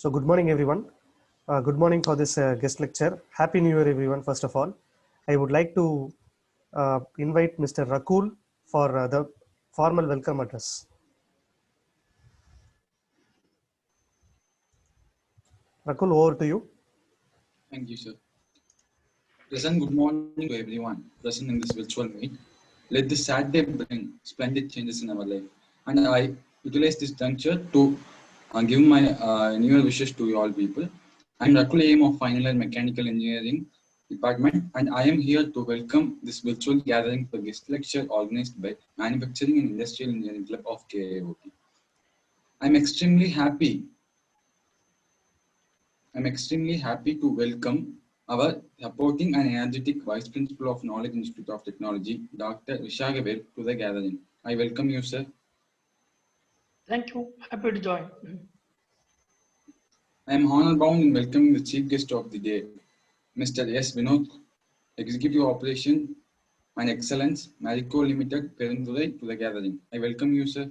So good morning, everyone. Good morning for this guest lecture. Happy New Year, everyone. First of all, I would like to invite Mr. Rakul for the formal welcome address. Rakul, over to you. Thank you, sir. Pleasant good morning to everyone present in this virtual meet. Let this Saturday bring splendid changes in our life. And I utilize this juncture to give my New Year wishes to all people. I'm Rakul AM of Final and Mechanical Engineering Department, and I am here to welcome this virtual gathering for guest lecture organized by Manufacturing and Industrial Engineering Club of KIOT. I'm extremely happy to welcome our supporting and energetic Vice Principal of Knowledge Institute of Technology, Dr. Vishagavel, to the gathering. I welcome you, sir. Thank you. Happy to join. I am honor-bound in welcoming the Chief Guest of the day, Mr. S. Vinoth, Executive Operation and Excellence, Marico Limited, Perundurai, to the gathering. I welcome you, sir.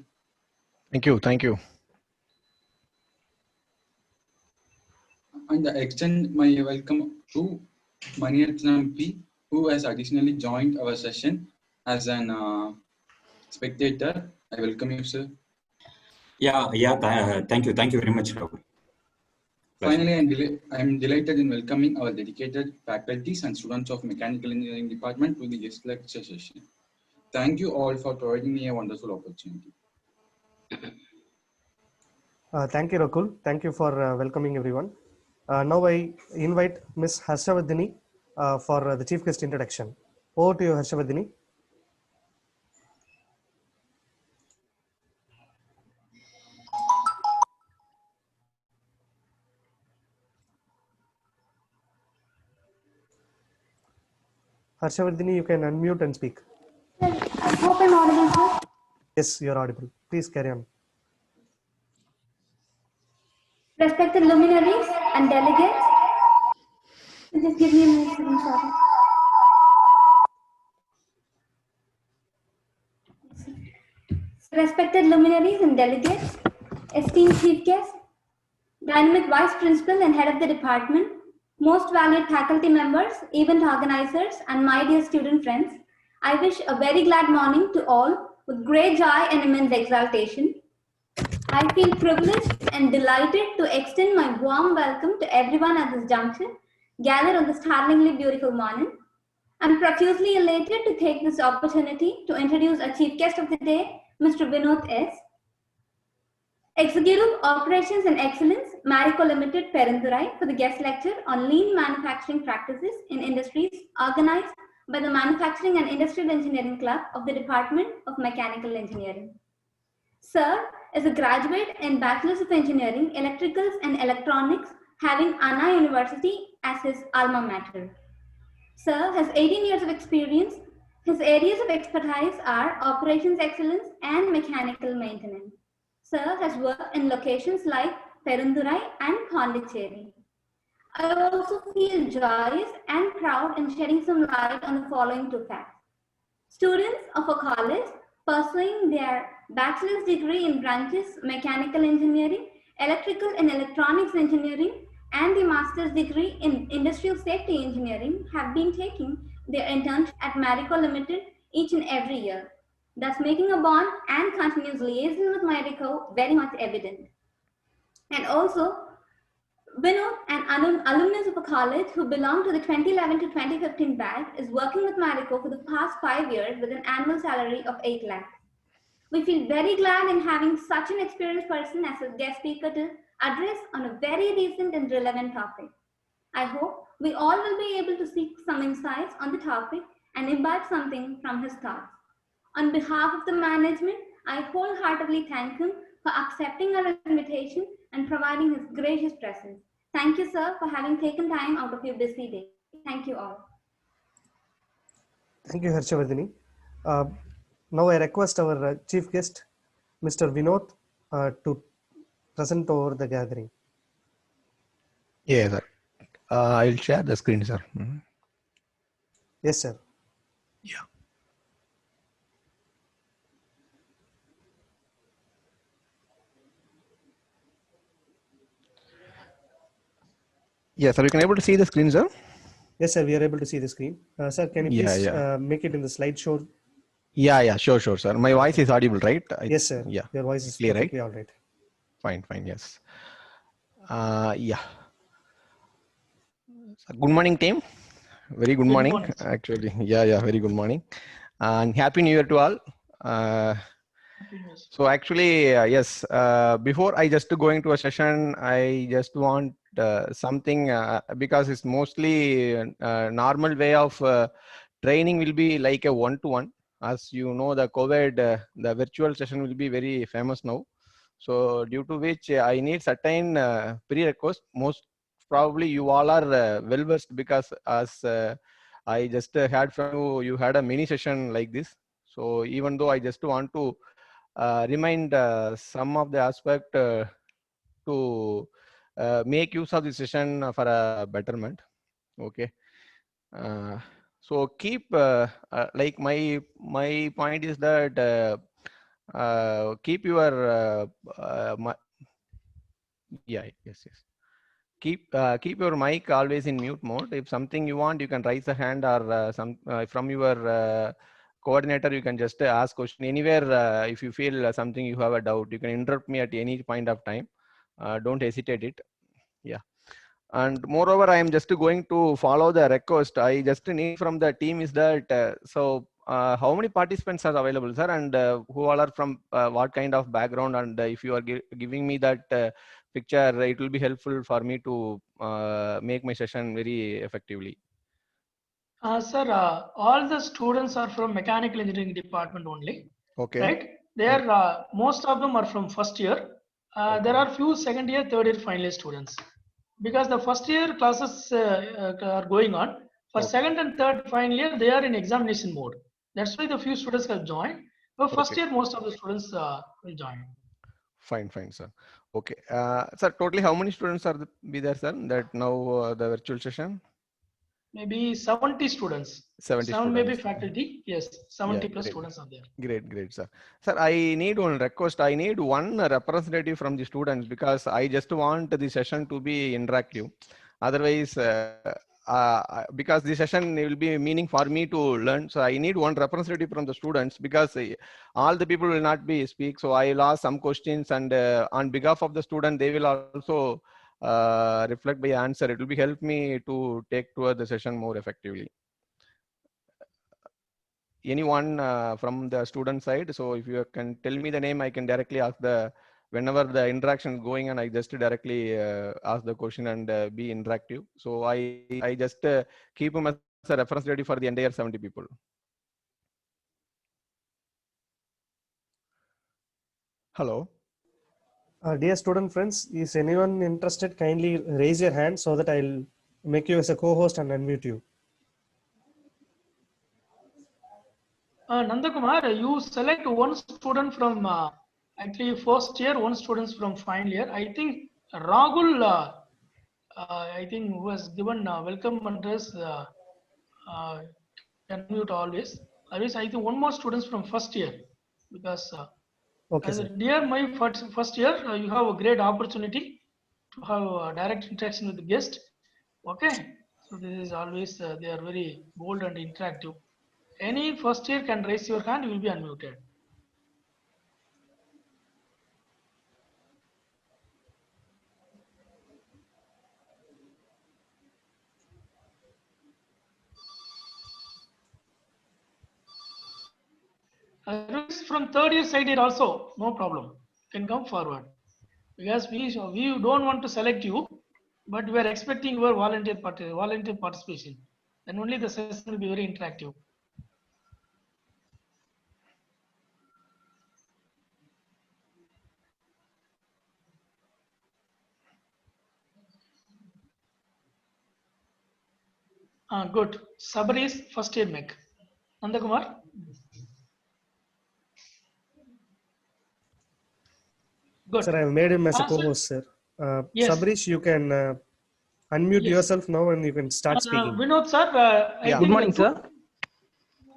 Thank you. Thank you. And I extend my welcome to Maniratnam P, who has additionally joined our session as an spectator. I welcome you, sir. Thank you very much, Rahul. Finally, I am delighted in welcoming our dedicated faculties and students of Mechanical Engineering Department to the guest lecture session. Thank you all for providing me a wonderful opportunity. Thank you, Rakul. Thank you for welcoming everyone. Now I invite Ms. Harshavardhini for the chief guest introduction. Over to you, Harshavardhini. Harshavardhini, you can unmute and speak. I hope I'm audible, sir. Yes, you're audible. Please carry on. Respected luminaries and delegates, just give me a minute, I'm sorry. Respected luminaries and delegates, esteemed chief guest, dynamic vice principal and head of the department, most valued faculty members, event organizers, and my dear student friends, I wish a very glad morning to all with great joy and immense exaltation. I feel privileged and delighted to extend my warm welcome to everyone at this junction, gathered on this startlingly beautiful morning. I'm profusely elated to take this opportunity to introduce our chief guest of the day, Mr. Vinoth S. Executive Operations and Excellence, Marico Limited, Perundurai, for the guest lecture on lean manufacturing practices in industries organized by the Manufacturing and Industrial Engineering Club of the Department of Mechanical Engineering. Sir is a graduate in Bachelor's of Engineering, Electricals and Electronics, having Anna University as his alma mater. Sir has 18 years of experience. His areas of expertise are operations excellence and mechanical maintenance. Sir has worked in locations like Perundurai and Pondicherry. I also feel joyous and proud in shedding some light on the following two facts. Students of a college pursuing their bachelor's degree in branches mechanical engineering, electrical and electronics engineering, and the master's degree in industrial safety engineering have been taking their internship at Marico Limited each and every year, thus making a bond and continuous liaison with Marico very much evident. And also, Vinoth, an alumnus of a college who belonged to the 2011 to 2015 batch, is working with Marico for the past 5 years with an annual salary of 8 lakhs. We feel very glad in having such an experienced person as a guest speaker to address on a very recent and relevant topic. I hope we all will be able to seek some insights on the topic and imbibe something from his thoughts. On behalf of the management, I wholeheartedly thank him for accepting our invitation and providing his gracious presence. Thank you, sir, for having taken time out of your busy day. Thank you all. Thank you, Harshavardhini. Now I request our chief guest, Mr. Vinoth, to present over the gathering. Yes, sir. I'll share the screen, sir. Yes, sir. Yeah. Yes, sir. You can able to see the screen, sir? Yes, sir, we are able to see the screen. Sir, can you Yeah, please yeah. make it in the slideshow? Yeah, sure, sir. My voice is audible, right? Yes, sir. Yeah, Your voice is clear, right? perfectly all right. Fine, yes. Yeah. So, good morning, team. Very good Good morning, morning, sir. actually. Yeah, very good morning. And Happy New Year to all. Happy New Year, sir. So actually, yes, before I just going to a session, I just want something because it's mostly normal way of training will be like a one-to-one. As you know, the COVID, the virtual session will be very famous now. So due to which I need certain prerequisites. Most probably you all are well versed because as I just had from you, you had a mini session like this. So even though I just want to remind some of the aspect to make use of the session for a betterment. Okay. Uh, so keep like my point is that keep your yeah, yes. Keep your mic always in mute mode. If something you want, you can raise a hand or some from your coordinator. You can just ask question anywhere. If you feel something you have a doubt, you can interrupt me at any point of time. Don't hesitate it. Yeah. And moreover, I am just going to follow the request. I just need from the team is that how many participants are available, sir, and who all are from what kind of background, and if you are giving me that picture, it will be helpful for me to make my session very effectively. Sir, all the students are from mechanical engineering department only, Okay. right? They are most of them are from first year. There are few second year, third year final year students because the first year classes are going on. For second and third final year, they are in examination mode. That's why the few students have joined. For first Okay. year, most of the students will join. Fine, sir. Okay. Sir, totally how many students are be there, sir, that now the virtual session? Maybe 70 students. 70 Seven maybe students. faculty. Yes, Yeah, 70 plus great. students are there. Great, sir. Sir, I need one request. I need one representative from the students because I just want the session to be interactive. Otherwise, because the session will be meaning for me to learn. So I need one representative from the students because all the people will not be speak. So I will ask some questions and on behalf of the student, they will also reflect by answer. It will be help me to take toward the session more effectively. Anyone from the student side? So if you can tell me the name, I can directly ask the whenever the interaction is going, and I just directly ask the question and be interactive. So I just keep him as a reference ready for the entire 70 people. Hello. Dear student friends, is anyone interested? Kindly raise your hand so that I'll make you as a co-host and unmute you. Nandakumar, you select one student from actually first year, one student from final year. I think Rahul, I think who has given welcome address, can mute always. Otherwise, I think one more students from first year because Okay, as a sir. dear my first year, you have a great opportunity to have direct interaction with the guest. Okay, so this is always they are very bold and interactive. Any first year can raise your hand, you will be unmuted. Otherwise, from third year side here also, no problem. You can come forward. Because we don't want to select you, but we are expecting your volunteer participation. Then only the session will be very interactive. Good. Sabri is first year mech. Nandakumar? Sir, Good. I have made him as a Sir, co-host, sir. yes. Sabrish, you can unmute Yes. yourself now and you can start speaking. Vinoth sir, I Yeah. think Good morning, sir.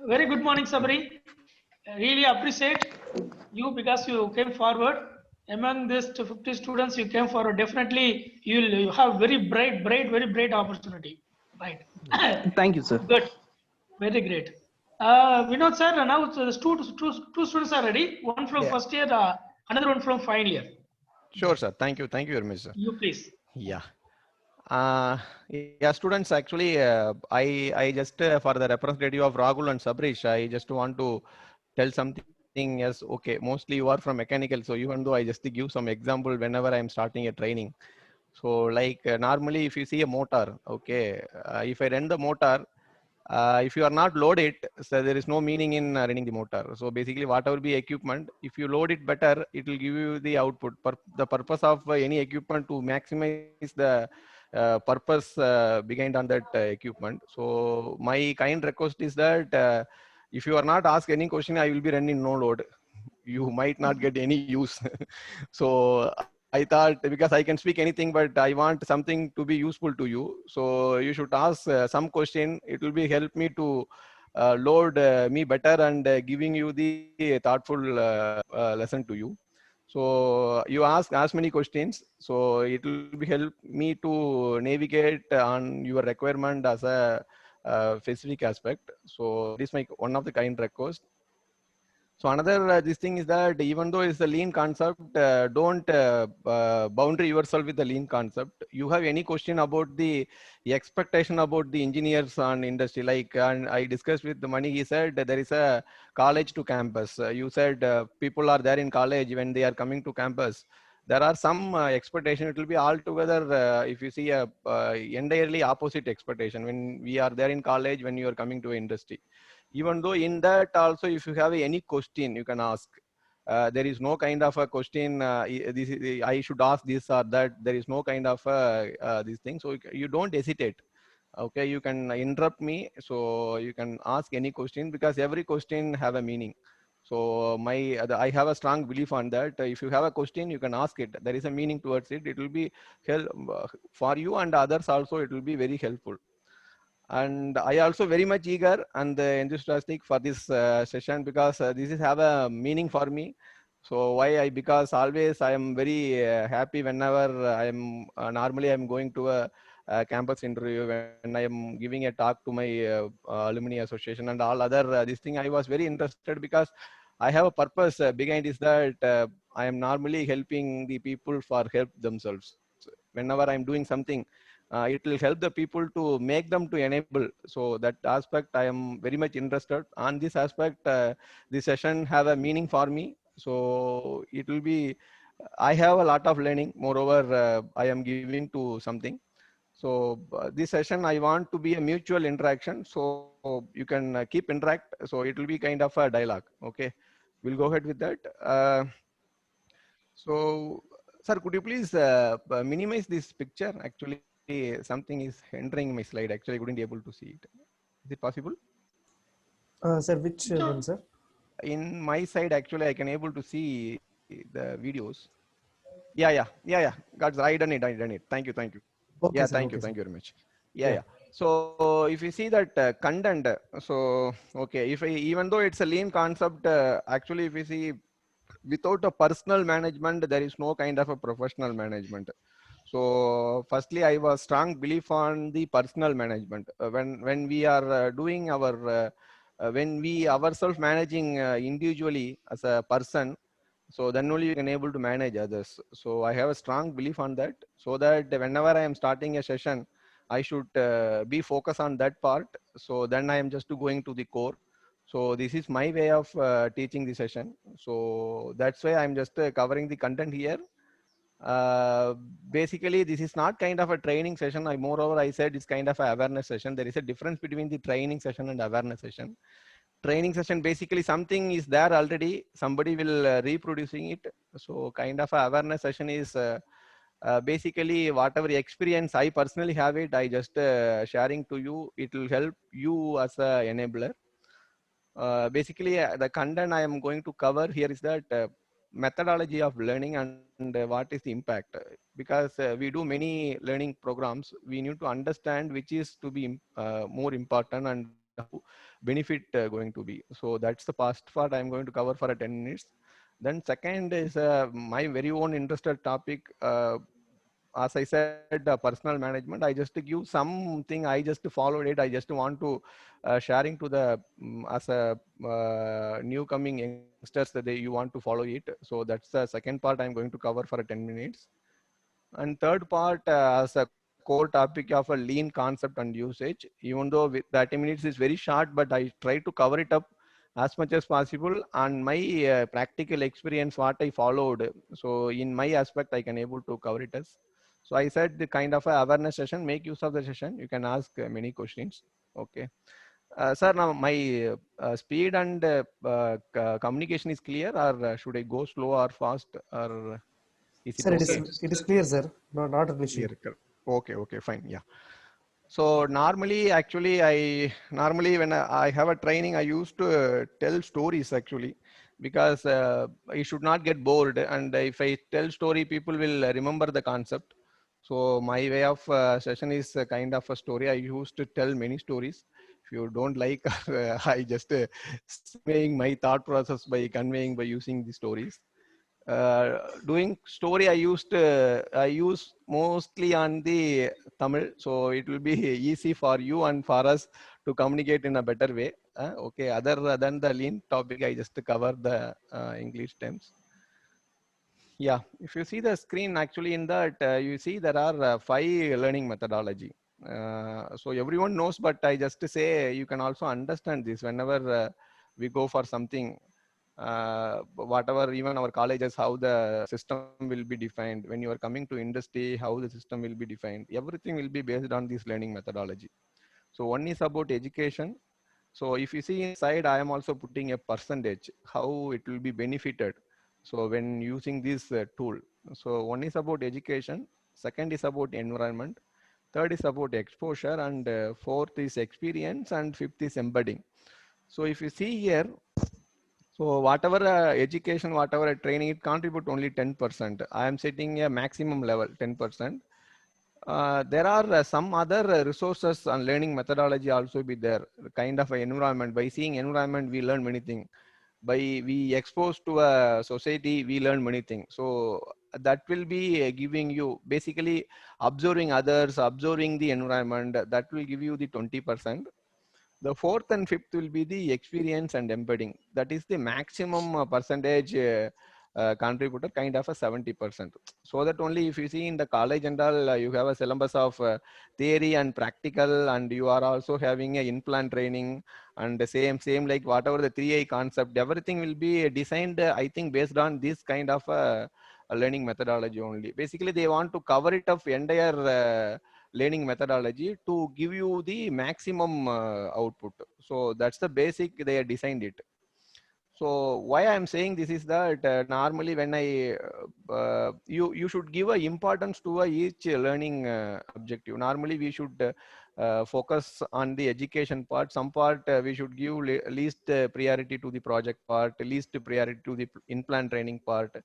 very good morning, Sabri. Really appreciate you because you came forward. among this 50 students you came for, definitely you have very very bright opportunity. Right. Thank you, sir. Good. Very great. Vinod sir, now two students are ready. One from Yeah. first year, another one from final year. Sure, sir. Thank you. Thank you very much, sir. You please. Yeah. Yeah, students, actually, I just, for the representative of Rahul and Sabrish, I just want to tell something. Yes, okay, mostly you are from mechanical. So even though I just give some example whenever I'm starting a training. So like normally if you see a motor, okay, if I run the motor, if you are not load it, so there is no meaning in running the motor. So basically whatever be equipment, if you load it better, it will give you the output. The purpose of any equipment to maximize the purpose behind on that equipment. So my kind request is that if you are not ask any question, I will be running no load. You might not get any use. So I thought, because I can speak anything, but I want something to be useful to you. So you should ask some question. It will be help me to load me better and giving you the thoughtful lesson to you. So you ask many questions. So it will be help me to navigate on your requirement as a specific aspect. So that is my one of the kind request. So another this thing is that even though it's a lean concept, don't boundary yourself with the lean concept. You have any question about the expectation about the engineers on industry? Like, and I discussed with the Mani, he said that there is a college to campus. You said people are there in college when they are coming to campus. There are some expectation. It will be altogether, if you see a entirely opposite expectation when we are there in college, when you are coming to industry. Even though in that also, if you have any question, you can ask. There is no kind of a question. I should ask this or that. There is no kind of this thing. So you don't hesitate. Okay, you can interrupt me. So you can ask any question because every question have a meaning. So I have a strong belief on that. If you have a question, you can ask it. There is a meaning towards it. It will be help for you and others also. It will be very helpful. And I also very much eager and enthusiastic for this session because this is have a meaning for me. So why because always I am very happy whenever I am normally I'm going to a campus interview when I am giving a talk to my alumni association and all other this thing. I was very interested because I have a purpose behind is that I am normally helping the people for help themselves. Whenever I'm doing something, it will help the people to make them to enable. So that aspect I am very much interested on this aspect. This session have a meaning for me. So it will be, I have a lot of learning. Moreover, I am giving to something. So this session, I want to be a mutual interaction. So you can keep interact. So it will be kind of a dialogue. Okay. We'll go ahead with that. So, sir, could you please minimize this picture? Actually, something is entering my slide. Actually, I couldn't be able to see it. Is it possible? Sir, which one, sir? In my side, actually, I can able to see the videos. Yeah. Got I done it. I done it. Thank you. Thank you. Okay, Yeah, sir. thank you. Okay, sir. Thank you very much. Yeah. Yeah. So if you see that content, so okay, if I, even though it's a lean concept, actually, if you see without a personal management, there is no kind of a professional management. So firstly, I was strong belief on the personal management. When we are doing our when we ourselves managing individually as a person, so then only you can able to manage others. So I have a strong belief on that. So that whenever I am starting a session, I should be focused on that part. So then I am just going to the core. So this is my way of teaching the session. So that's why I'm just covering the content here. Uh, Basically, this is not kind of a training session. Moreover, I said it's kind of a awareness session. There is a difference between the training session and awareness session. Training session, basically something is there already. Somebody will reproducing it. So kind of a awareness session is basically whatever experience I personally have it, I just sharing to you. It will help you as a enabler. Basically, the content I am going to cover here is that methodology of learning and what is the impact. Because we do many learning programs, we need to understand which is to be more important and how benefit going to be. So that's the past part I'm going to cover for a 10 minutes. Then second is my very own interested topic. As I said, personal management. I just give something. I just followed it. I just want to sharing to the as a new coming youngsters that you want to follow it. So that's the second part I'm going to cover for 10 minutes. And third part as a core topic of a lean concept and usage, even though 30 minutes is very short, but I try to cover it up as much as possible and my practical experience, what I followed. So in my aspect, I can able to cover it as. So I said the kind of a awareness session, make use of the session. You can ask many questions. Okay. Sir, now my speed and communication is clear, or should I go slow or fast, or is it Sir, okay? it is clear, sir. No, not an issue. Clear. Okay, okay, fine. Yeah. So normally, actually, I normally when I have a training, I used to tell stories actually, because I should not get bored. And if I tell story, people will remember the concept. So my way of session is a kind of a story. I used to tell many stories. If you don't like, I just conveying my thought process by conveying by using the stories. Doing story I use mostly on the Tamil, so it will be easy for you and for us to communicate in a better way. Okay, other than the lean topic, I just cover the English terms. Yeah, if you see the screen, actually in that you see there are 5 learning methodology. So everyone knows, but I just say you can also understand this whenever we go for something. Whatever, even our colleges, how the system will be defined. When you are coming to industry, how the system will be defined. Everything will be based on this learning methodology. So one is about education. So if you see inside, I am also putting a percentage, how it will be benefited. So when using this tool, so one is about education, second is about environment, third is about exposure, and fourth is experience, and fifth is embedding. So if you see here, so whatever education, whatever training, it contribute only 10%. I am setting a maximum level 10%. There are some other resources and learning methodology also be there. Kind of environment. By seeing environment, we learn many things. By we exposed to a society, we learn many things. So that will be giving you basically observing others, observing the environment. That will give you the 20%. The fourth and fifth will be the experience and embedding. That is the maximum percentage contributor, kind of a 70%. So that only if you see in the college and all, you have a syllabus of theory and practical, and you are also having a in-plan training, and the same like whatever the 3I concept, everything will be designed, I think, based on this kind of a learning methodology only. Basically, they want to cover it up entire learning methodology to give you the maximum output. So that's the basic they are designed it. So why I'm saying this is that normally when you should give a importance to each learning objective. Normally we should focus on the education part. Some part we should give least priority to the project part, least priority to the in-plan training part.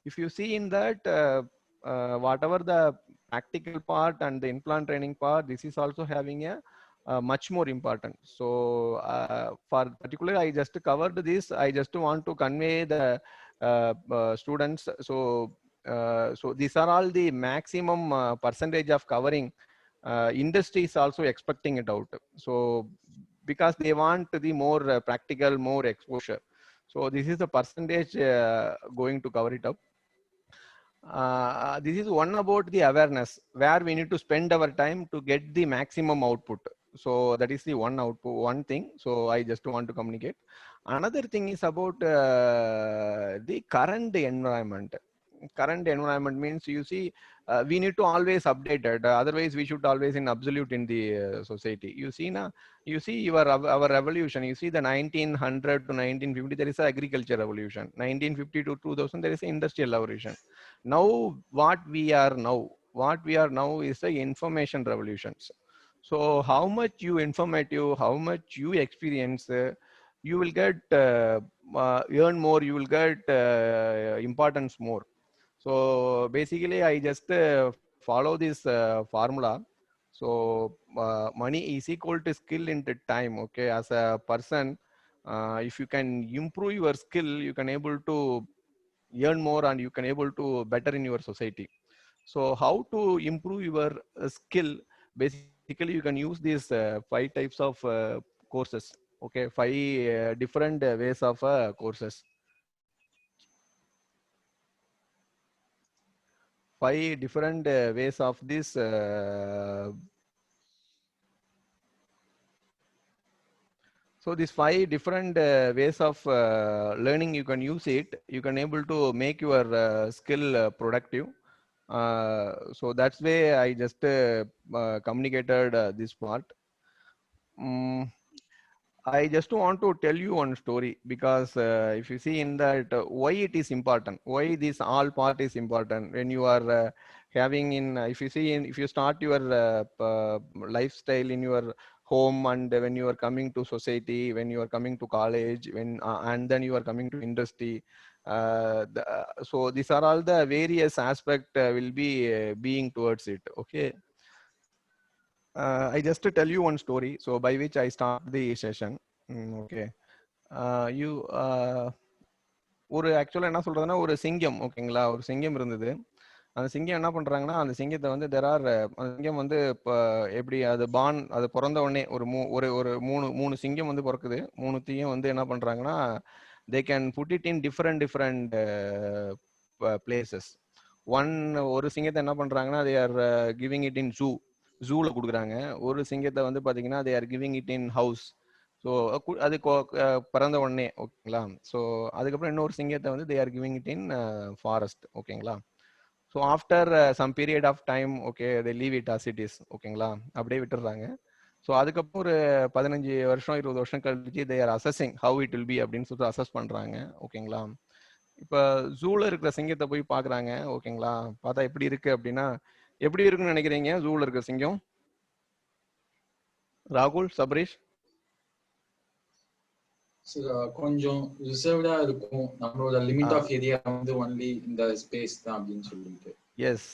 If you see in that whatever the practical part and the in-plan training part, this is also having a much more important. So for particular, I just covered this. I just want to convey the students. So these are all the maximum percentage of covering. Industry is also expecting it out. So because they want the more practical, more exposure. So this is the percentage going to cover it up. This is one about the awareness, where we need to spend our time to get the maximum output. So that is the one thing. So I just want to communicate. Another thing is about the current environment. Current environment means, you see, we need to always update it. Otherwise, we should always in absolute in the society. You see now, you see our revolution. You see the 1900 to 1950, there is an agriculture revolution. 1950 to 2000, there is an industrial revolution. Now what we are now is the information revolutions. So how much you informative, how much you experience, you will get earn more, you will get importance more. So basically I just follow this formula. So money is equal to skill into time. Okay, as a person, if you can improve your skill, you can able to earn more and you can able to better in your society. So how to improve your skill? Basically, you can use these five types of courses. Okay, five different ways of courses. Five different ways of this. So these five different ways of learning, you can use it. You can able to make your skill productive. So that's way I just communicated this part. Mm, I just want to tell you one story because if you see in that why it is important, why this all part is important when you are having in if you see in if you start your lifestyle in your home and when you are coming to society, when you are coming to college, when and then you are coming to industry. So these are all the various aspect will be being towards it. Okay. I just to tell you one story. So by which I start the session. Okay. You ஒரு ஆக்சுவலா என்ன சொல்றதுன்னா ஒரு சிங்கம் ஓகேங்களா, ஒரு சிங்கம் இருந்தது. அந்த சிங்கம் என்ன பண்றாங்கன்னா அந்த சிங்கத்தை வந்து தெர் ஆர் அந்த சிங்கம் வந்து இப்போ எப்படி அது பான் அது பிறந்த உடனே ஒரு ஒரு ஒரு மூணு மூணு சிங்கம் வந்து பிறக்குது. மூணுத்தையும் வந்து என்ன பண்றாங்கன்னா they can put it in different different places. ஒரு சிங்கத்தை என்ன பண்றாங்கன்னா they are giving it in ஜூல கொடுக்குறாங்க. ஒரு சிங்கத்தை வந்து பாத்தீங்கன்னா they are giving it in house. So அது பிறந்த உடனே ஓகேங்களா. ஸோ அதுக்கப்புறம் இன்னொரு சிங்கத்தை வந்து they are giving it in forest ஓகேங்களா. So after some period of time okay they leave it as it is ஓகேங்களா, அப்படியே விட்டுறாங்க. ஸோ அதுக்கப்புறம் ஒரு 15 வருஷம் 20 வருஷம் கழிச்சு they are assessing how it will be அப்படின்னு சொல்லிட்டு அசஸ் பண்றாங்க ஓகேங்களா. இப்போ ஜூல இருக்கிற சிங்கத்தை போய் பாக்குறாங்க ஓகேங்களா. பார்த்தா எப்படி இருக்கு அப்படின்னா எப்படி இருக்குன்னு நினைக்கிறீங்க ஜூல இருக்கிற சிங்கம்? ராகுல், சபரீஷ். கொஞ்சம் ரிசர்வ்டா இருக்கும். நம்மளோட லிமிட் ஆஃப் ஏரியா வந்து ஒன்லி இந்த ஸ்பேஸ் தான் அப்படின்னு சொல்லிட்டு. Yes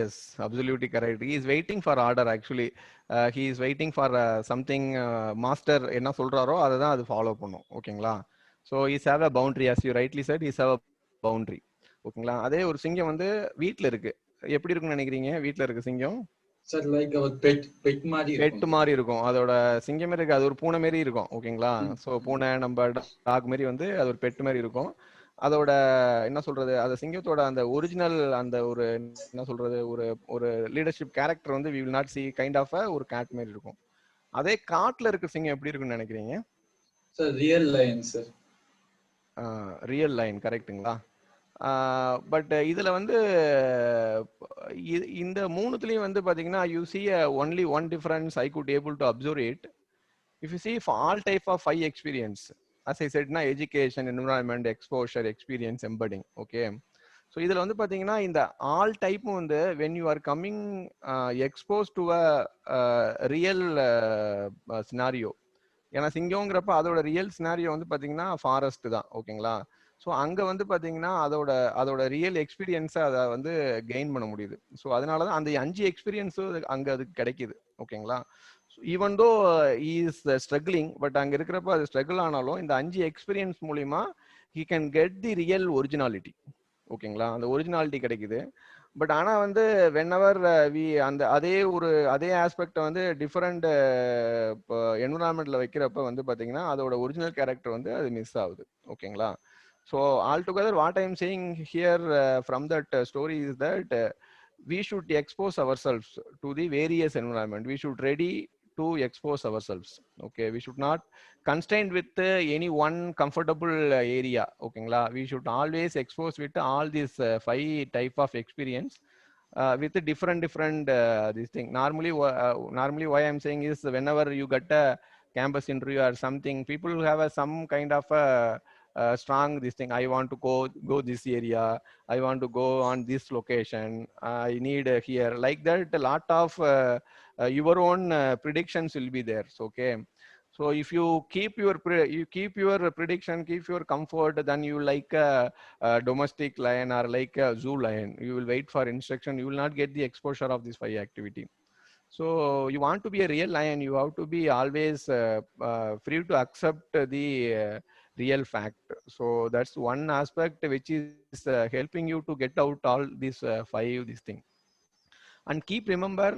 yes absolutely correct. He is waiting for order. Actually he is waiting for something. Master என்ன சொல்றாரோ அதை தான் அது ஃபாலோ பண்ணும் ஓகேங்களா. So is have a boundary as you rightly said, is have a boundary ஓகேங்களா. அதே ஒரு சிங்கம் வந்து வீட்டில் இருக்கு. எப்படி இருக்குன்னு நினைக்கிறீங்க வீட்டில் இருக்க சிங்கம்? சார் லைக் ஒரு பெட் மாதிரி இருக்கும். அதோட சிங்கம் இருக்கு, அது ஒரு பூனை மாதிரி இருக்கும் ஓகேங்களா. ஸோ பூனை நம்ம டாக் மாதிரி வந்து அது ஒரு பெட் மாதிரி இருக்கும். அதோட என்ன சொல்றது அந்த சிங்கத்தோட அந்த ஒரிஜினல் அந்த ஒரு என்ன சொல்றது ஒரு ஒரு லீடர்ஷிப் கேரக்டர் வந்து we will not see kind of ஒரு கேட் மாதிரி இருக்கும். அதே காட்டுல இருக்க சிங்கம் எப்படி இருக்குன்னு நினைக்கிறீங்க? Sir real line sir. Real line கரெக்ட்டுங்களா. பட் இதுல வந்து இந்த மூணுத்துலயும் வந்து பாத்தீங்கன்னா you see only one difference I could able to observe it. If you see for all type of 5 experience, as I said na, education, environment, exposure, experience, embedding. Okay. So இதுல வந்து பாத்தீங்கன்னா இந்த all type வந்து when you are coming exposed to a real scenario. ஏன்னா சிங்கம்ங்கிறப்ப அதோட real scenario வந்து பாத்தீங்கன்னா forest தான் ஓகேங்களா. ஸோ அங்க வந்து பாத்தீங்கன்னா அதோட ரியல் எக்ஸ்பீரியன்ஸை அதை வந்து கெயின் பண்ண முடியுது. ஸோ அதனாலதான் அந்த 5 எக்ஸ்பீரியன்ஸும் அங்க அதுக்கு கிடைக்குது ஓகேங்களா. Even though is struggling, but அங்க இருக்கிறப்ப அது ஸ்ட்ரகிள் ஆனாலும் இந்த 5 எக்ஸ்பீரியன்ஸ் மூலியமா he can get the real originality ஓகேங்களா. அந்த ஒரிஜினாலிட்டி கிடைக்குது. பட் ஆனா வந்து வென்எவர் வி அந்த அதே ஆஸ்பெக்டை வந்து டிஃபரெண்ட் என்விரான்மெண்ட்ல வைக்கிறப்ப வந்து பாத்தீங்கன்னா அதோட ஒரிஜினல் கேரக்டர் வந்து அது மிஸ் ஆகுது ஓகேங்களா. So all together what I am saying hear from that story is that we should expose ourselves to the various environment. We should ready to expose ourselves. Okay, we should not constrained with any one comfortable area okayla. We should always expose with all these 5 type of experience with different this thing. Normally why I'm saying is whenever you get a campus interview or something, people have some kind of a strong this thing. I want to go this area, I want to go on this location, I need here, like that. A lot of your own predictions will be there. So, okay, so if you keep your prediction, keep your comfort, then you like a domestic lion or like a zoo lion, you will wait for instruction, you will not get the exposure of this 5 activity. So you want to be a real lion, you have to be always free to accept the real fact. So that's one aspect which is helping you to get out all these five these things. And keep remember,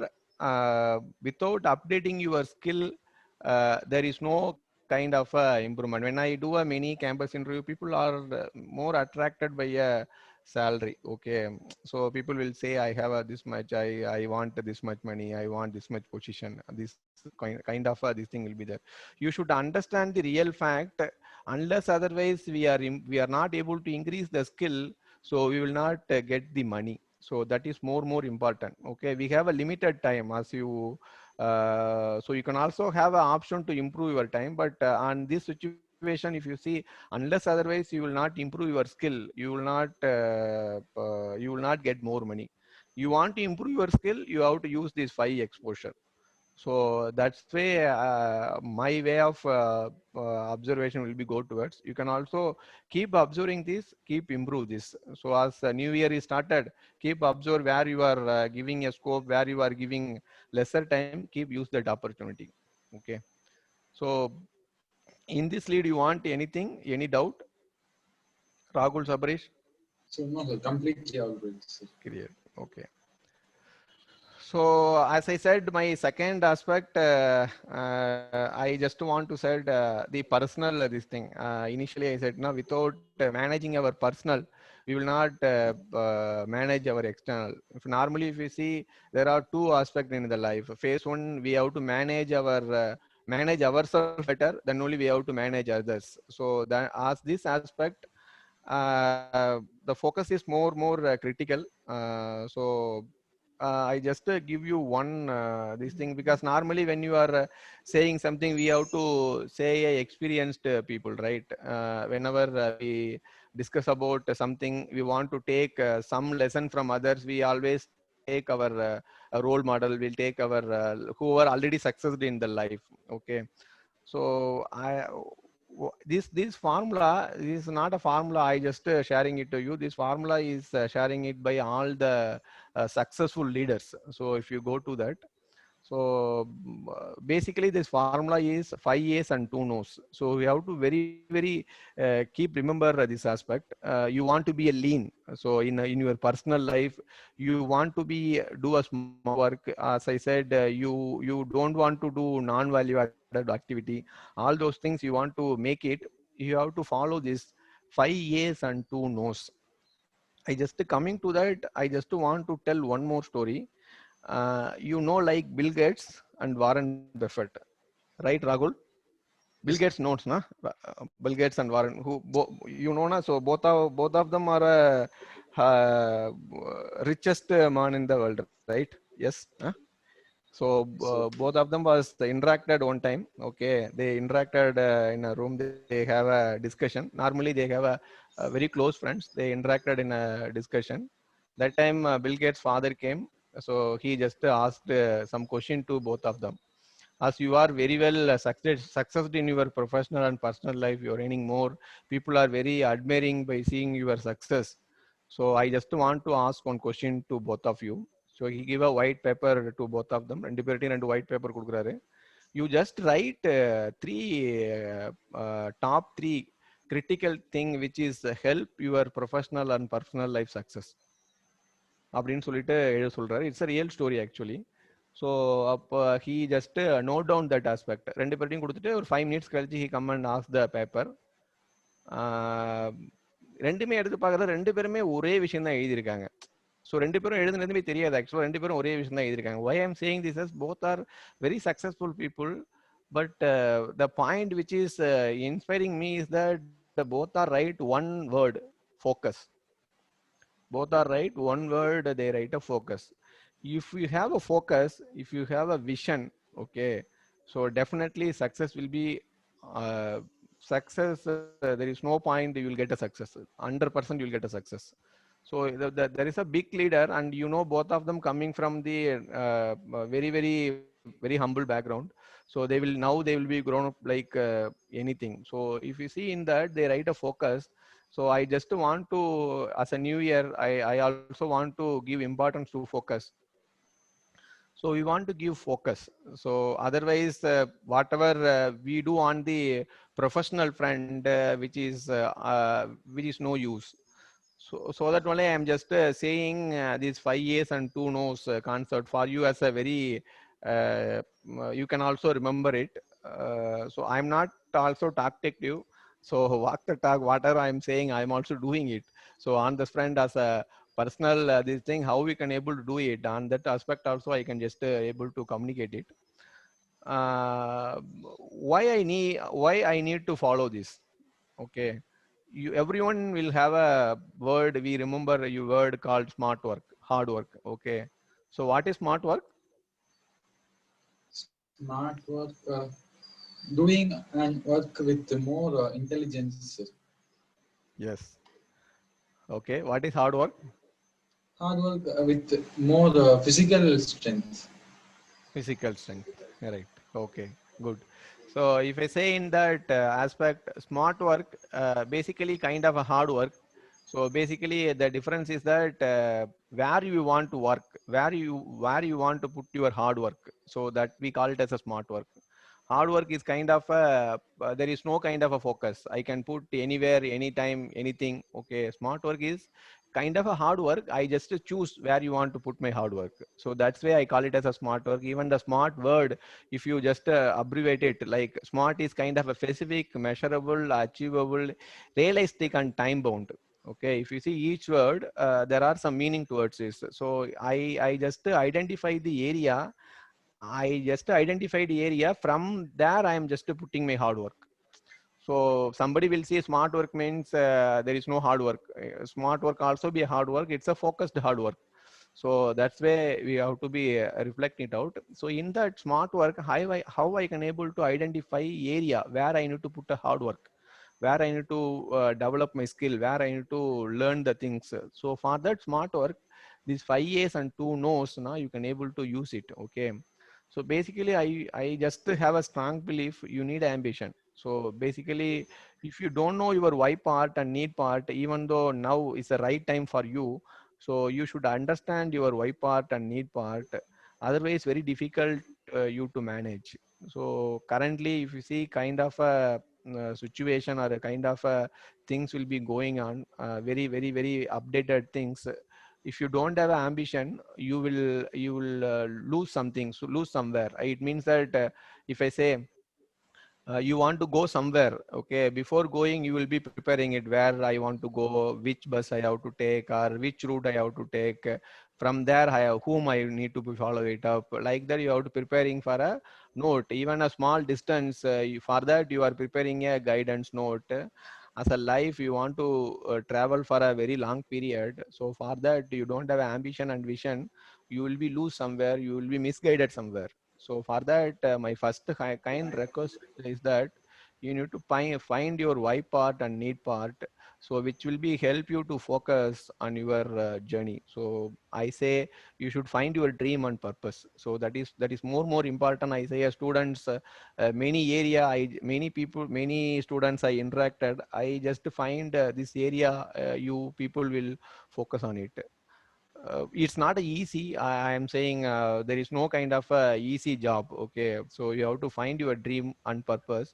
without updating your skill, there is no kind of improvement. When I do a mini campus interview, people are more attracted by a salary. Okay, so people will say, I have this much, I want this much money, I want this much position, this kind of this thing will be there. You should understand the real fact. Unless otherwise we are not able to increase the skill, so we will not get the money. So that is more important. Okay, we have a limited time, as you so you can also have an option to improve your time, but on this situation, if you see, unless otherwise you will not improve your skill, you will not get more money. You want to improve your skill, you have to use this 5 exposure. So that's way my way of observation will be go towards. You can also keep observing this, keep improve this. So as the new year is started, keep observe where you are giving a scope, where you are giving lesser time, keep use that opportunity. Okay. So in this lead, you want anything, any doubt? Rahul, Sabarish? So no, sir, completely all good, sir. Clear. Okay. So as I said, my second aspect, I just want to said the personal this thing. Initially, I said, no, without managing our personal, we will not manage our external. If normally, if we see, there are two aspects in the life. Phase one, we have to manage ourselves better. Then only we have to manage others. So that as this aspect, the focus is more critical. So I just give you one this thing, because normally when you are saying something, we have to say experienced people, right? Whenever we discuss about something, we want to take some lesson from others. We always take our role model. We'll take our who are already successful in the life. Okay, so this formula is not a formula. I just sharing it to you. This formula is sharing it by all the successful leaders. So if you go to that, so basically this formula is 5 years and 2 no's. So we have to very keep remember this aspect. You want to be a lean. So in your personal life, you want to be do a small work. As I said, you don't want to do non-value added activity. All those things you want to make it. You have to follow this 5 years and 2 no's. I just coming to that. I just want to tell one more story. Like Bill Gates and Warren Buffett, right, Rahul? Bill Yes, Gates sir. notes, na? Bill Gates and Warren, na? So both of them are richest man in the world, right? Yes. Huh? So Yes, sir. both of them was interacted one time. Okay, they interacted in a room. They have a discussion. Normally, they have a very close friends. They interacted in a discussion. That time, Bill Gates' father came. So he just asked some question to both of them. As you are very well success in your professional and personal life, you are earning more. People are very admiring by seeing your success. So I just want to ask one question to both of you. So he give a white paper to both of them. ரெண்டு பேர்ட்டையும் ரெண்டு white paper கொடுக்குறாரு. You just write top three critical thing which is help your professional and personal life success. அப்படின்னு சொல்லிட்டு எழுத சொல்றாரு. It's a real story actually. So அப்போ he just note down that aspect. ரெண்டு பேர்ட்டையும் கொடுத்துட்டு ஒரு 5 minutes கழிச்சு he come and ask the paper. ரெண்டுமே எடுத்து பார்க்கறது, ரெண்டு பேருமே ஒரே விஷயம் தான் எழுதியிருக்காங்க. ஸோ ரெண்டு பேரும் எழுதுனதுமே தெரியாது. ஆக்சுவலாக ரெண்டு பேரும் ஒரே விஷயம் தான் எழுதியிருக்காங்க. Why I am saying this is both are very successful people. But the point which is inspiring me is that both are right one word, focus. Both are right one word, they write a focus. If you have a focus, if you have a vision, okay, so definitely success will be success. There is no point you will get a success. 100% you will get a success. So there is a big leader, and both of them coming from the very humble background. So they will be grown up like anything. So if you see in that, they write a focus. So I just want to, as a new year, I also want to give importance to focus. So we want to give focus. So otherwise whatever we do on the professional front, which is no use. So that only I'm just saying this 5 years and 2 no's concept for you as a very you can also remember it. So I'm not also talkative. So walk the talk, whatever I'm saying, I'm also doing it. So on this front, as a personal this thing, how we can able to do it on that aspect also, I can just able to communicate it. uh, why I need to follow this. Okay, everyone will have a word. We remember a word called smart work, hard work. Okay, so what is smart work? Smart work, doing and work with more intelligence. Yes. Okay, what is hard work? Hard work with more physical strength. Physical strength. Right. Okay, good. So if I say in that aspect, smart work basically kind of a hard work. So basically the difference is that where you want to work, where you want to put your hard work, so that we call it as a smart work. Hard work is kind of a there is no kind of a focus. I can put anywhere, anytime, anything. Okay, smart work is kind of a hard work. I just choose where you want to put my hard work. So that's why I call it as a smart work. Even the smart word, if you just abbreviate it, like smart is kind of a specific, measurable, achievable, realistic, and time bound. Okay, if you see each word, there are some meaning towards this. So I just identify the area. I just identified the area. From there, I am just putting my hard work. So somebody will say smart work means there is no hard work. Smart work also be a hard work. It's a focused hard work. So that's where we have to be reflecting it out. So in that smart work, how I can able to identify area where I need to put a hard work, where I need to develop my skill, where I need to learn the things. So for that smart work, these 5 years and 2 no's, now you can able to use it. Okay. So basically, I just have a strong belief you need ambition. So basically, if you don't know your why part and need part, even though now is the right time for you, so you should understand your why part and need part. Otherwise, very difficult you to manage. So currently, if you see kind of a situation or a kind of things will be going on, very very very updated things. If you don't have an ambition, you will lose something, so lose somewhere. It means that if I say you want to go somewhere, okay, before going you will be preparing it, where I want to go, which bus I have to take, or which route I have to take. From there I have whom I need to follow it up, like that you have to preparing for a note, even a small distance. For that you are preparing a guidance note. As a life you want to travel for a very long period, so for that you don't have ambition and vision, you will be lose somewhere, you will be misguided somewhere. So for that, my first kind request is that you need to find your why part and need part, so which will be help you to focus on your journey. So I say you should find your dream and purpose. So that is more important. I say, students, many area, many people, many students I interacted, I just find this area, you people will focus on it. It's not easy. I am saying there is no kind of easy job. Okay, so you have to find your dream and purpose.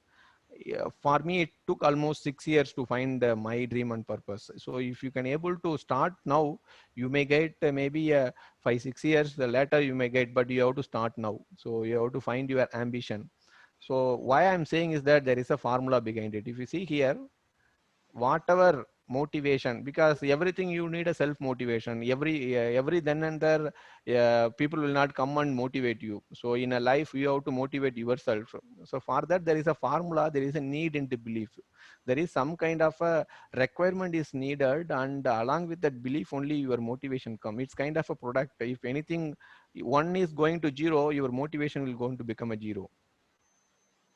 Yeah, for me, it took almost 6 years to find my dream and purpose. So if you can able to start now, you may get maybe 5 6 years later you may get, but you have to start now. So you have to find your ambition. So why I'm saying is that there is a formula behind it. If you see here, whatever motivation, because everything you need a self motivation. Every then and there people will not come and motivate you. So in a life you have to motivate yourself. So for that there is a formula, there is a need into belief, there is some kind of a requirement is needed, and along with that belief only your motivation come. It's kind of a product. If anything one is going to zero, your motivation will going to become a zero.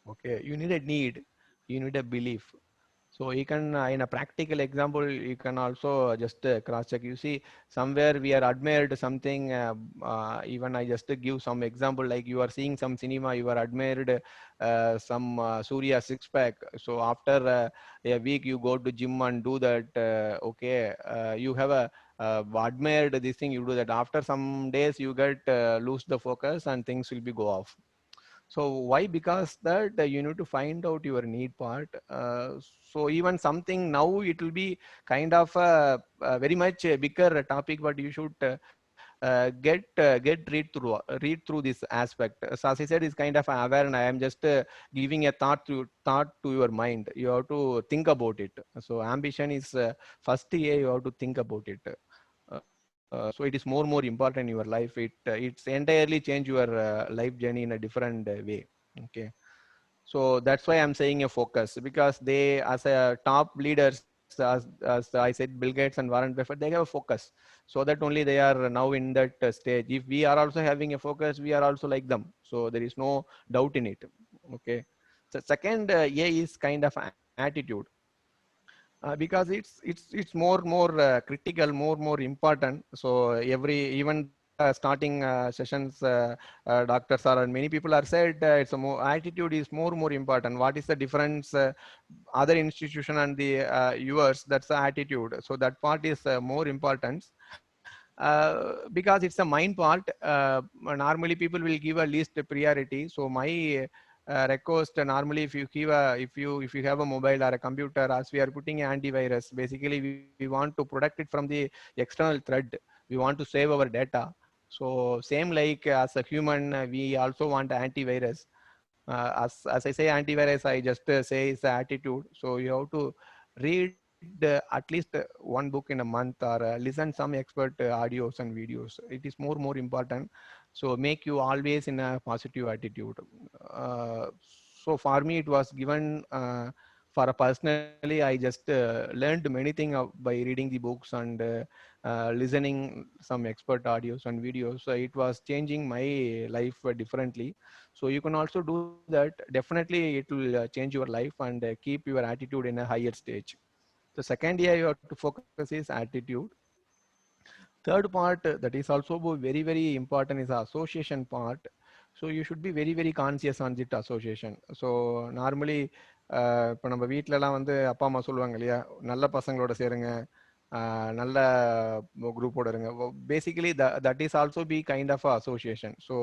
Okay, you need a need, you need a belief. So you can, in a practical example, you can also just cross check. You see, somewhere we are admired something. Even I just give some example, like you are seeing some cinema, you are admired some Surya six pack. So after a week, you go to gym and do that. Okay, you have a admired this thing you do, that after some days you get lose the focus and things will be go off. So why? Because that you need to find out your need part. So even something now it will be kind of a very much a bigger topic, but you should read through this aspect. So as I said, is kind of aware, and I am just giving a thought to your mind. You have to think about it. So ambition is first year you have to think about it. So it is more important in your life. It's entirely change your life journey in a different way. Okay. So that's why I'm saying a focus, because they, as a top leaders, as I said, Bill Gates and Warren Buffett, they have a focus. So that only they are now in that stage. If we are also having a focus, we are also like them. So there is no doubt in it. Okay. So second, A is kind of attitude. Because it's more critical, more important. So every, even the starting sessions, doctors are, and many people are said, it's a more attitude is more important. What is the difference other institution and the yours? That's the attitude. So that part is more important, because it's a mind part. Normally people will give a least priority. So my request, normally, if you give a, if you have a mobile or a computer, as we are putting antivirus, basically we want to protect it from the external threat. We want to save our data. So same like as a human, we also want antivirus. As I say antivirus, I just say it's the attitude. So you have to read at least one book in a month, or listen some expert audios and videos. It is more important. So make you always in a positive attitude. uh, so for me it was given, for a personally, I just learned many things by reading the books and listening some expert audios and videos. So it was changing my life differently. So you can also do that. Definitely it will change your life and keep your attitude in a higher stage. The second area you have to focus is attitude. Third part that is also very important is association part. So you should be very conscious on that association. So normally இப்போ நம்ம வீட்டிலலாம் வந்து அப்பா அம்மா சொல்லுவாங்க இல்லையா, நல்ல பசங்களோட சேருங்க, நல்ல குரூப்போட இருங்க. Basically that is also be kind of a association. So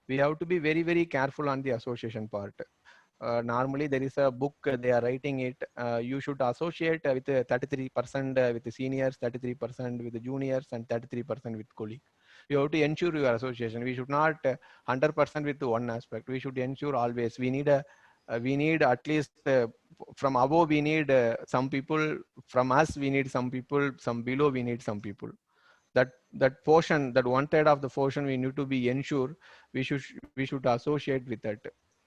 we have to be very careful on the association part. Normally there is a book, they are writing it, you should associate with 33% with the seniors, 33% with the juniors, and 33% with colleague. You have to ensure your association. We should not 100% with one aspect. We should ensure always. We need at least from above we need some people, from us we need some people, some below we need some people. That portion, that one third of the portion, we need to be ensure. We should associate with that.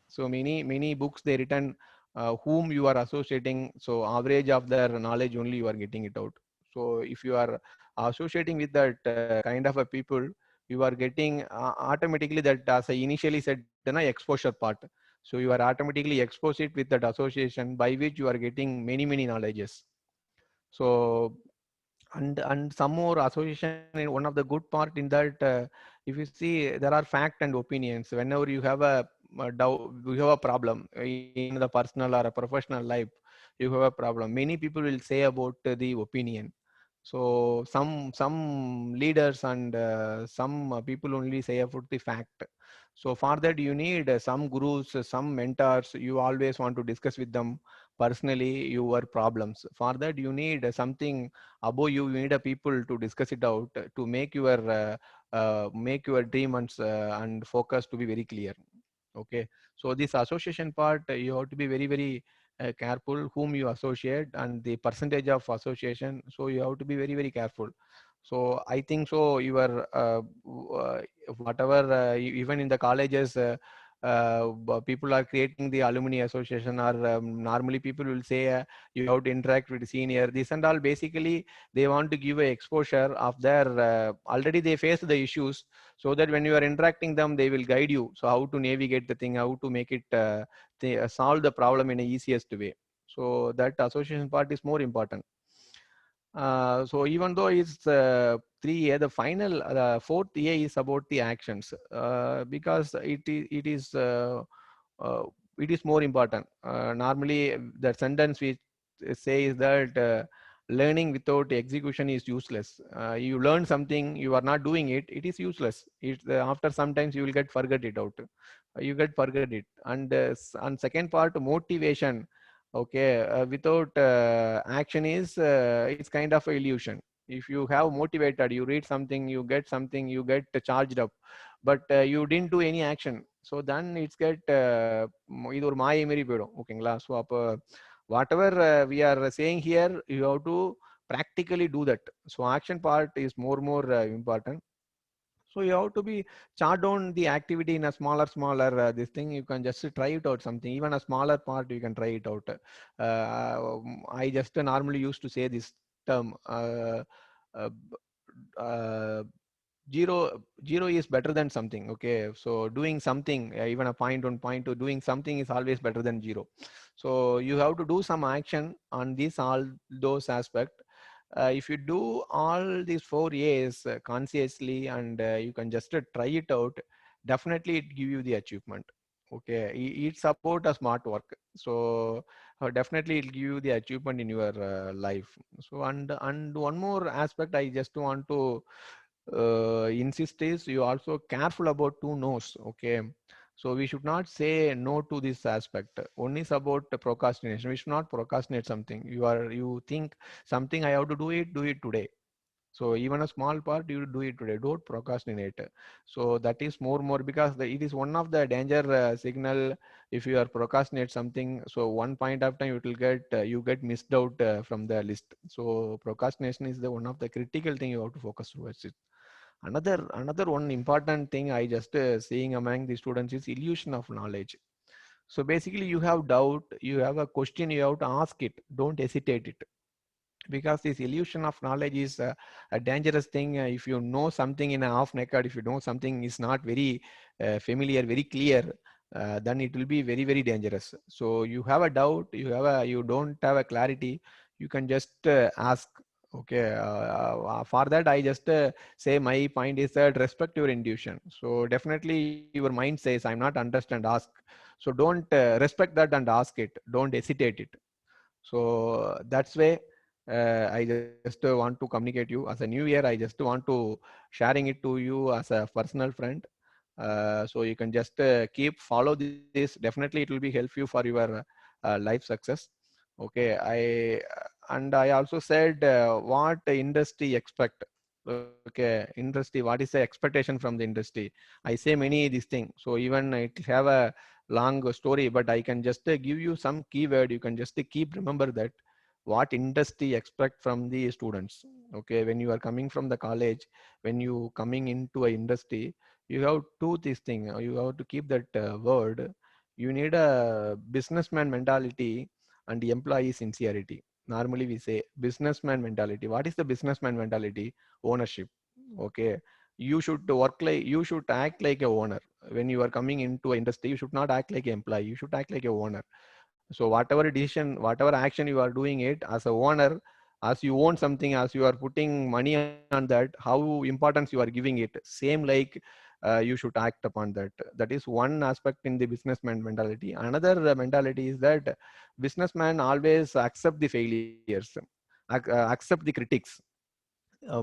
So many books they written whom you are associating. So average of their knowledge only you are getting it out. So if you are associating with that kind of a people, you are getting automatically that, as I initially said, exposure part. So you are automatically expose it with that association, by which you are getting many knowledges. So and some more association, one of the good part in that, if you see, there are fact and opinions. Whenever you have a doubt, you have a problem in the personal or a professional life, you have a problem, many people will say about the opinion. So some leaders and some people only say about the fact. So for that you need some gurus, some mentors. You always want to discuss with them personally your problems. For that you need something above you. You need a people to discuss it out, to make your dream and focus to be very clear. Okay. So this association part, you have to be very careful whom you associate and the percentage of association. So you have to be very careful. So I think so your whatever, even in the colleges, people are creating the alumni association, or normally people will say you have to interact with the senior, this and all. Basically they want to give a exposure of their already they face the issues, so that when you are interacting them, they will guide you. So how to navigate the thing, how to make it solve the problem in the easiest way. So that association part is more important. So even though it's 3A, the final fourth A is about the actions, because uh, it is more important. Normally the sentence we say is that learning without execution is useless. You learn something, you are not doing it, it is useless. After sometimes you will get forget it out. You get forget it. And second part, motivation. Okay, without action is it's kind of a illusion. If you have motivated, you read something, you get something, you get charged up, but you didn't do any action, so then it's get இது ஒரு மாயை மாரி போயிடும். ஓகேங்களா? So அப்போ whatever we are saying here, you have to practically do that. So action part is more important. So you have to be chart down the activity in a smaller this thing. You can just try it out something, even a smaller part you can try it out. I just normally used to say this term, uh, uh, zero is better than something. Okay, so doing something, even a point 1.2, doing something is always better than zero. So you have to do some action on these all those aspects. If you do all these 4 A's consciously, and you can just try it out, definitely it give you the achievement. Okay, it's about a smart work. So definitely it'll give you the achievement in your life. So and one more aspect I just want to insist is, you also careful about two no's. Okay, so we should not say no to this aspect. One is about the procrastination. We should not procrastinate something. You think something, I have to do it today. So even a small part, you do it today. Don't procrastinate. So that is more because it is one of the danger signal. If you are procrastinate something, so one point of time it will get you get missed out from the list. So procrastination is the one of the critical thing you have to focus towards it. Another one important thing I just seeing among the students is illusion of knowledge. So basically, you have doubt, you have a question, you have to ask it. Don't hesitate it, because this illusion of knowledge is a dangerous thing. If you know something in a half naked, if you know something is not very familiar, very clear, then it will be very dangerous. So you have a doubt, you don't have a clarity, you can just ask. Okay, for that I just say my point is that respect your intuition. So definitely your mind says I'm not understand, ask. So don't respect that and ask it, don't hesitate it. So that's way I just want to communicate you as a new year. I just want to sharing it to you as a personal friend. So you can just keep follow this. Definitely it will be help you for your life success. Okay, I also said what the industry expect. Okay, industry, what is the expectation from the industry? I say many these things. So even it have a long story, but I can just give you some keyword. You can just keep remember that what industry expect from the students. Okay, when you are coming from the college, when you coming into a industry, you have to this thing. You have to keep that word. You need a businessman mentality and employee sincerity. Normally we say businessman mentality. What is the businessman mentality? Ownership. Okay, you should work like, you should act like a owner. When you are coming into an industry, you should not act like an employee, you should act like a owner. So whatever decision, whatever action you are doing it as a owner, as you own something, as you are putting money on that, how importance you are giving it, same like you should act upon that. That is one aspect in the businessman mentality. Another mentality is that businessman always accept the failures, accept the critics.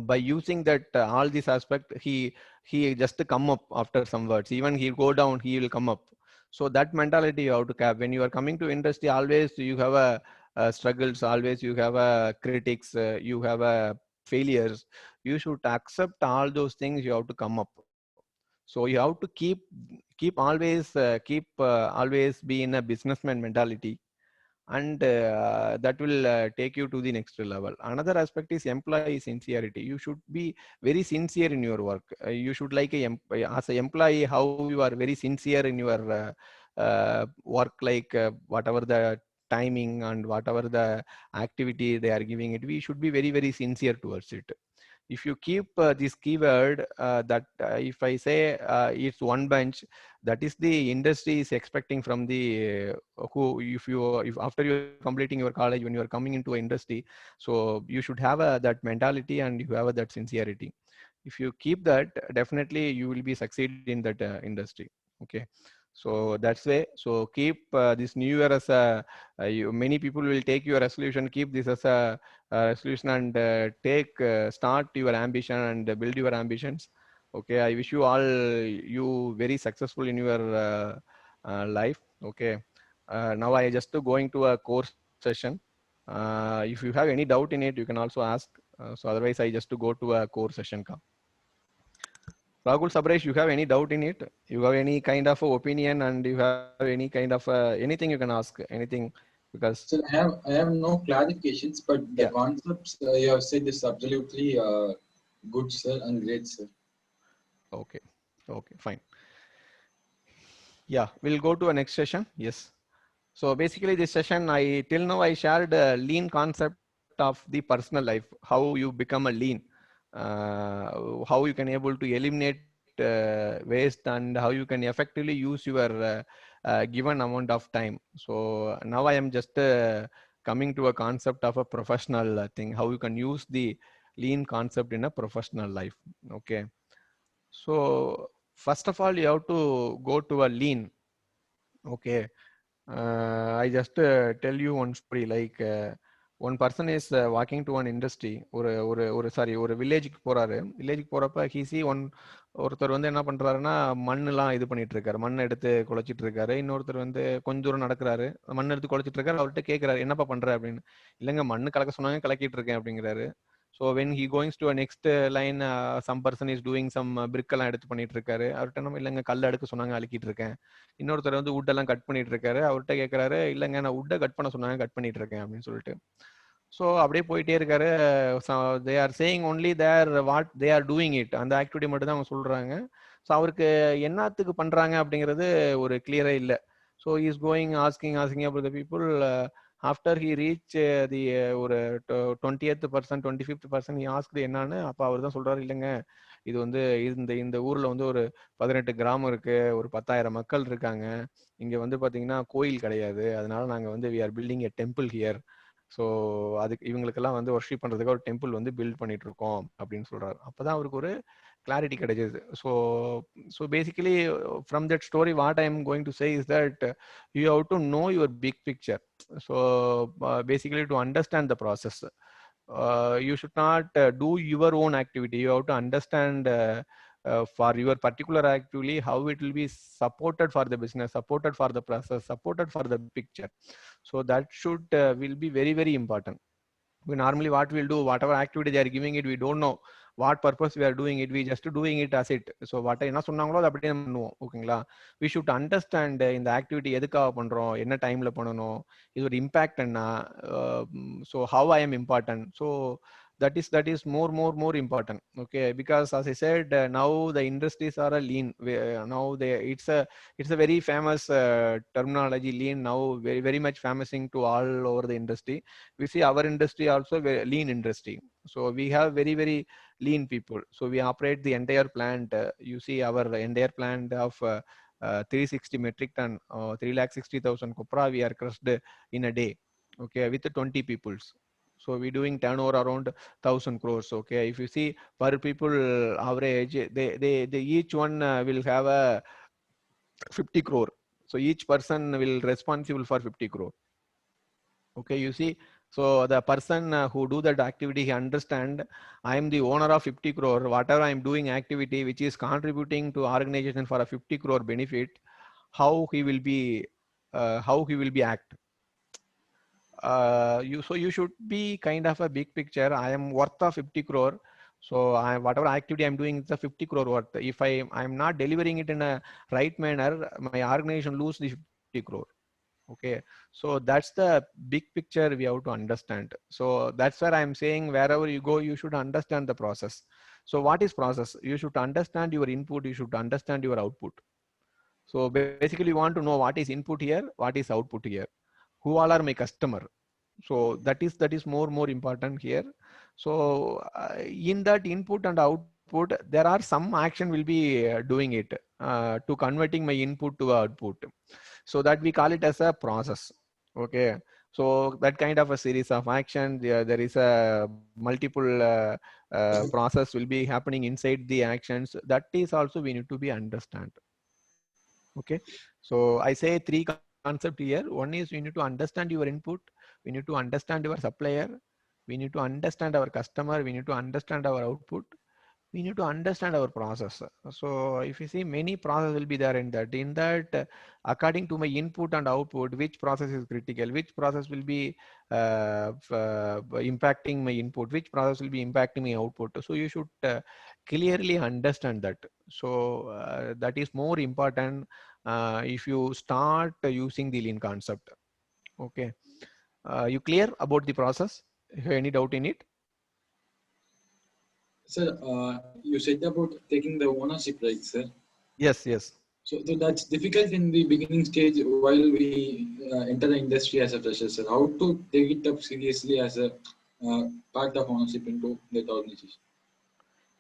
By using that all this aspect, he just come up after some words. Even he'll go down, he will come up. So that mentality you have to have. When you are coming to industry, always you have a struggles, always you have a critics, you have a failures. You should accept all those things, you have to come up. So you have to keep always be in a businessman mentality, and that will take you to the next level. Another aspect is employee sincerity. You should be very sincere in your work. You should like as an employee, how you are very sincere in your work, like whatever the timing and whatever the activity they are giving it, we should be very sincere towards it. If you keep this keyword, that if I say it's one bench, that is the industry is expecting from the who, if after you're completing your college, when you are coming into an industry, so you should have that mentality and you have that sincerity. If you keep that, definitely you will be succeed in that industry. Okay, So that's way. So keep this new year as a, many people will take your resolution, keep this as a resolution, and start your ambition and build your ambitions. Okay, I wish you all you very successful in your life. Okay, now I just going to a core session. If you have any doubt in it, you can also ask. So otherwise, I just to go to a core session. Rahul Sabresh, you have any doubt in it? You have any kind of opinion, and you have any kind of anything you can ask, anything, because So I have no clarifications, but the yeah, concepts you have said is absolutely good, sir, and great, sir. okay, okay, fine. Yeah, we'll go to a next session. Yes. So basically, this session, till now I shared a lean concept of the personal life, how you become a lean, how you can able to eliminate waste, and how you can effectively use your given amount of time. So now I am just coming to a concept of a professional thing, how you can use the lean concept in a professional life. Okay. So first of all, you have to go to a lean. Okay. I just tell you one story. Like one person is walking to an industry, ஒரு வில்லேஜுக்கு போறாரு. வில்லேஜுக்கு போறப்ப he see ஒருத்தர் வந்து என்ன பண்றாருன்னா மண்ணெல்லாம் இது பண்ணிட்டு இருக்காரு, மண் எடுத்து குழைச்சிட்டு இருக்காரு. இன்னொருத்தர் வந்து கொஞ்ச தூரம் நடக்கிறாரு, மண் எடுத்து குழைச்சிட்டு இருக்காரு. அவர்கிட்ட கேட்கிறாரு, என்னப்பா பண்ற அப்படின்னு. இல்லைங்க, மண்ணு கலக்க சொன்னாங்க, கலக்கிட்டு இருக்கேன் அப்படிங்கிறாரு. So when he goings to next line, some person is doing some brick எல்லாம் எடுத்து பண்ணிட்டு இருக்காரு. அவர்கிட்ட நம்ம இல்லைங்க, கல் எடுக்க சொன்னாங்க, அழுக்கிட்டு இருக்கேன். இன்னொருத்தர் வந்து wood எல்லாம் கட் பண்ணிட்டு இருக்காரு. அவர்கிட்ட கேட்கறாரு, இல்லைங்க நான் wood கட் பண்ண சொன்னாங்க, கட் பண்ணிட்டு இருக்கேன் அப்படின்னு சொல்லிட்டு. ஸோ அப்படியே போயிட்டே இருக்காரு. They are saying only there what they are doing it, அந்த ஆக்டிவிட்டி மட்டும் தான் அவங்க சொல்றாங்க. ஸோ அவருக்கு என்னத்துக்கு பண்றாங்க அப்படிங்கிறது ஒரு கிளியரே இல்லை. So is going asking about the people. After he reach the ஒரு 20th person 25th person he asked என்னன்னு. அப்போ அவர் தான் சொல்றாரு, இல்லைங்க இது வந்து இந்த ஊர்ல வந்து ஒரு 18 கிராமம் இருக்கு, ஒரு 10,000 மக்கள் இருக்காங்க. இங்க வந்து பாத்தீங்கன்னா கோயில் கிடையாது, அதனால நாங்க வந்து we are building a temple here. So அதுக்கு இவங்களுக்கெல்லாம் வந்து ஒர்ஷிப் பண்றதுக்கு ஒரு டெம்பிள் வந்து பில்ட் பண்ணிட்டு இருக்கோம் அப்படின்னு சொல்றாரு. அப்பதான் அவருக்கு ஒரு கிளாரிட்டி கிடைச்சது. So basically from that story what I am going to say is that you have to know your big picture. So basically to understand the process, you should not do your own activity. You have to understand for your particular activity how it will be supported for the business, supported for the process, supported for the picture. So that should will be very very important. We normally what we'll do, whatever activity they are giving it, we don't know what purpose we are doing it, we just doing it as it. So what என்ன சொன்னாங்களோ அதை அப்படியே நம்ம பண்ணுவோம். ஓகேங்களா? we should understand இந்த activity எதுக்காக பண்றோம், என்ன டைம்ல பண்ணணும், இதோட இம்பாக்ட் என்ன, so how I am important. So that is more important. Okay, because as I said, now the industries are a lean. Now it's a very famous terminology, lean, now very very much famous to all over the industry. We see our industry also very lean industry. So we have very very lean people. So we operate the entire plant. You see our entire plant of 360 metric ton, 360,000 copra we are crushed in a day. Okay, with 20 peoples. So we doing turnover around 1,000 crores. Okay, if you see per people average, they each one will have a 50 crore. So each person will responsible for 50 crore. Okay, you see, so the person who do that activity, he understand I am the owner of 50 crore. Whatever I am doing activity which is contributing to organization for a 50 crore benefit, how he will be act. So you should be kind of a big picture. I am worth of 50 crore. So whatever activity I'm doing is a 50 crore worth. If I'm not delivering it in a right manner, my organization lose the 50 crore. Okay, so that's the big picture we have to understand. So that's where I'm saying wherever you go, you should understand the process. So what is process? You should understand your input, you should understand your output. So basically you want to know what is input here, what is output here, who all are my customer. So that is more important here. So in that input and output, there are some action will be doing it to converting my input to output. So that we call it as a process. Okay, so that kind of a series of action, there is a multiple process will be happening inside the actions. That is also we need to be understand. Okay. So I say three concept here. One is we need to understand your input. We need to understand your supplier. We need to understand our customer. We need to understand our output. We need to understand our process. So if you see, many process will be there in that. In that, according to my input and output, which process is critical, which process will be impacting my input, which process will be impacting my output. So you should clearly understand that. So that is more important if you start using the lean concept. Okay. You clear about the process? Have any doubt in it? Sir, you said about taking the ownership, right, sir? Yes, yes. So that's difficult in the beginning stage while we enter the industry as a fresher, sir. How to take it up seriously as a part of ownership into that organization?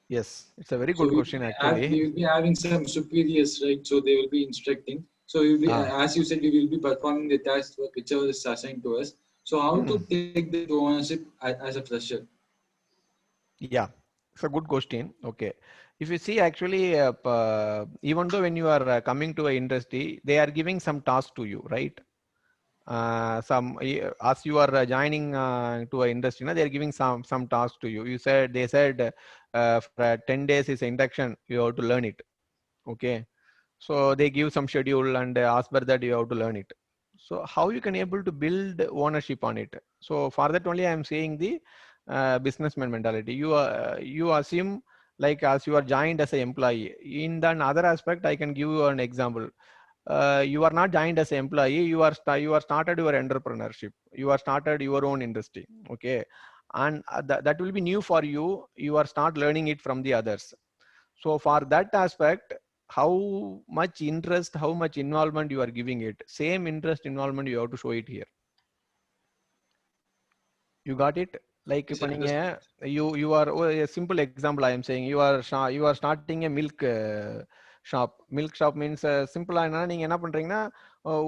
Yes, it's a very So good question actually. we will be having some superiors, right? So they will be instructing. So we will be, Ah, as you said, we will be performing the task whichever is assigned to us. So how to mm, take the ownership as a fresher? yeah, it's a good question. Okay. If you see actually, even though when you are coming to a industry, they are giving some task to you, right? As you are joining to a industry, they are giving some task to you. They said for 10 days is induction, you have to learn it. Okay. So they give some schedule and as per that you have to learn it. So how you can able to build ownership on it? So for that only I am saying the businessman mentality. You assume like as you are joined as an employee. In the other aspect, I can give you an example. You are not joined as an employee. You are started your entrepreneurship. You are started your own industry. Okay, and that will be new for you. You are start learning it from the others. So for that aspect, how much interest, how much involvement you are giving it, same interest involvement you have to show it here. You got it? Like Yes, இப்ப sir, நீங்க understood. you are a simple example I am saying you are starting a milk shop. Milk shop means simple ஆ என்ன நீங்க என்ன பண்றீங்கன்னா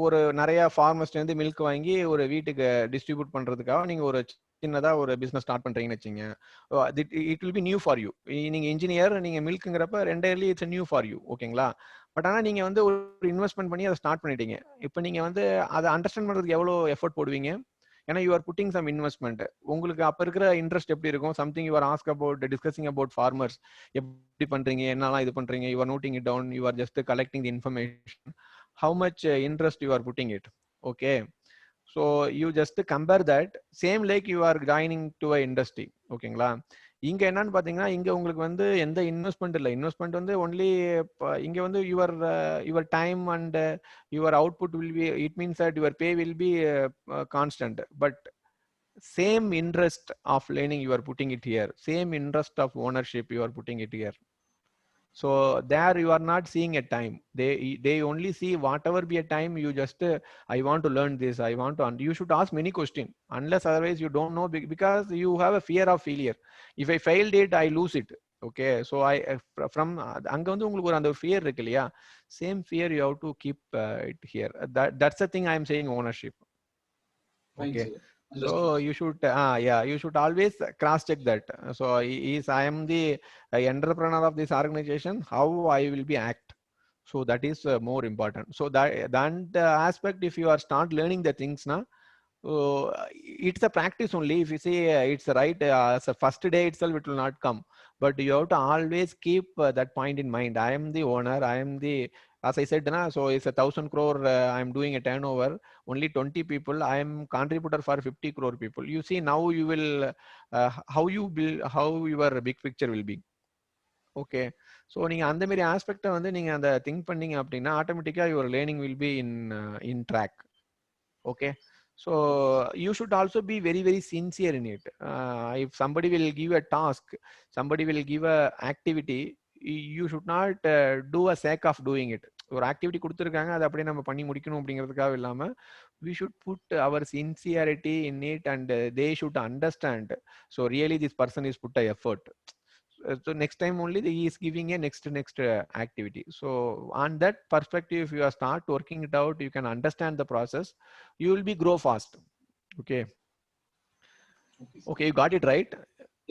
ஒரு நிறைய ஃபார்மர்ஸ்ல இருந்து milk வாங்கி ஒரு வீட்டுக்கு டிஸ்ட்ரிபியூட் பண்றதுக்காக நீங்க ஒரு சின்னதா ஒரு பிசினஸ் ஸ்டார்ட் பண்றீங்கன்னு வச்சுங்க. It will be new for you. நீங்க இன்ஜினியர், நீங்க மில்க்ங்கிறப்ப ரெண்டேர்லி இட்ஸ் நியூ ஃபார் யூ. ஓகேங்களா? பட் ஆனா நீங்க வந்து ஒரு இன்வெஸ்ட்மெண்ட் பண்ணி அதை ஸ்டார்ட் பண்ணிட்டீங்க. இப்போ நீங்க வந்து அதை அண்டர்ஸ்டாண்ட் பண்றதுக்கு எவ்வளவு எஃபர்ட் போடுவீங்க? ஏன்னா you are putting some investment. உங்களுக்கு அப்ப இருக்கிற இன்ட்ரெஸ்ட் எப்படி இருக்கும்? Something you are ask about discussing about farmers. எப்படி பண்றீங்க, என்னெல்லாம் இது பண்றீங்க, you are noting it down, you are just collecting the information. How much interest you are putting it. Okay. So you just compare that same like you are joining to a industry. ஓகேங்களா? இங்க என்னன்னு பாத்தீங்கன்னா இங்க உங்களுக்கு வந்து எந்த investment இல்லை. Investment வந்து ஒன்லி இங்க வந்து your time and your output will be, it means that your pay will be constant. But same interest of learning you are putting it here, same interest of ownership you are putting it here. So there you are not seeing a time. They only see whatever be a time. You just I want to learn this, I want to, and you should ask many questions, unless otherwise you don't know, because you have a fear of failure. If I failed it, I lose it. Okay, so I from அங்க வந்து உங்களுக்கு ஒரு அந்த fear இருக்கு இல்லையா, same fear you have to keep it here. That's the thing I am saying, ownership. Fine, Okay. sir. So Understood. you should yeah, you should always cross check that. So is I am the entrepreneur of this organization, how I will be act. So that is more important. So that aspect, if you are start learning the things now, it's a practice only. If you say it's right as a first day itself, it will not come. But you have to always keep that point in mind. I am the owner, I am the, as I said na, so it's 1,000 crore I am doing a turnover, only 20 people, I am contributor for 50 crore people. You see now you will how you build, how your big picture will be. Okay. So நீங்கள் அந்த மாதிரி ஆஸ்பெக்டை வந்து நீங்கள் அந்த think பண்ணீங்க அப்படின்னா ஆட்டோமேட்டிக்காக your learning will be in track. Okay, so you should also be very very sincere in it. If somebody will give a task, somebody will give a activity, you should not do a sake of doing it. ஒரு activity கொடுத்துருக்காங்க, அதை அப்படியே நம்ம பண்ணி முடிக்கணும் அப்படிங்கிறதுக்காக இல்லாம we should put our sincerity in it, and they should understand. So really this person is put a effort. So next time only he is giving a next activity. So on that perspective, if you are start working it out, you can understand the process, you will be grow fast. Okay. Okay, sir. Okay, you got it right.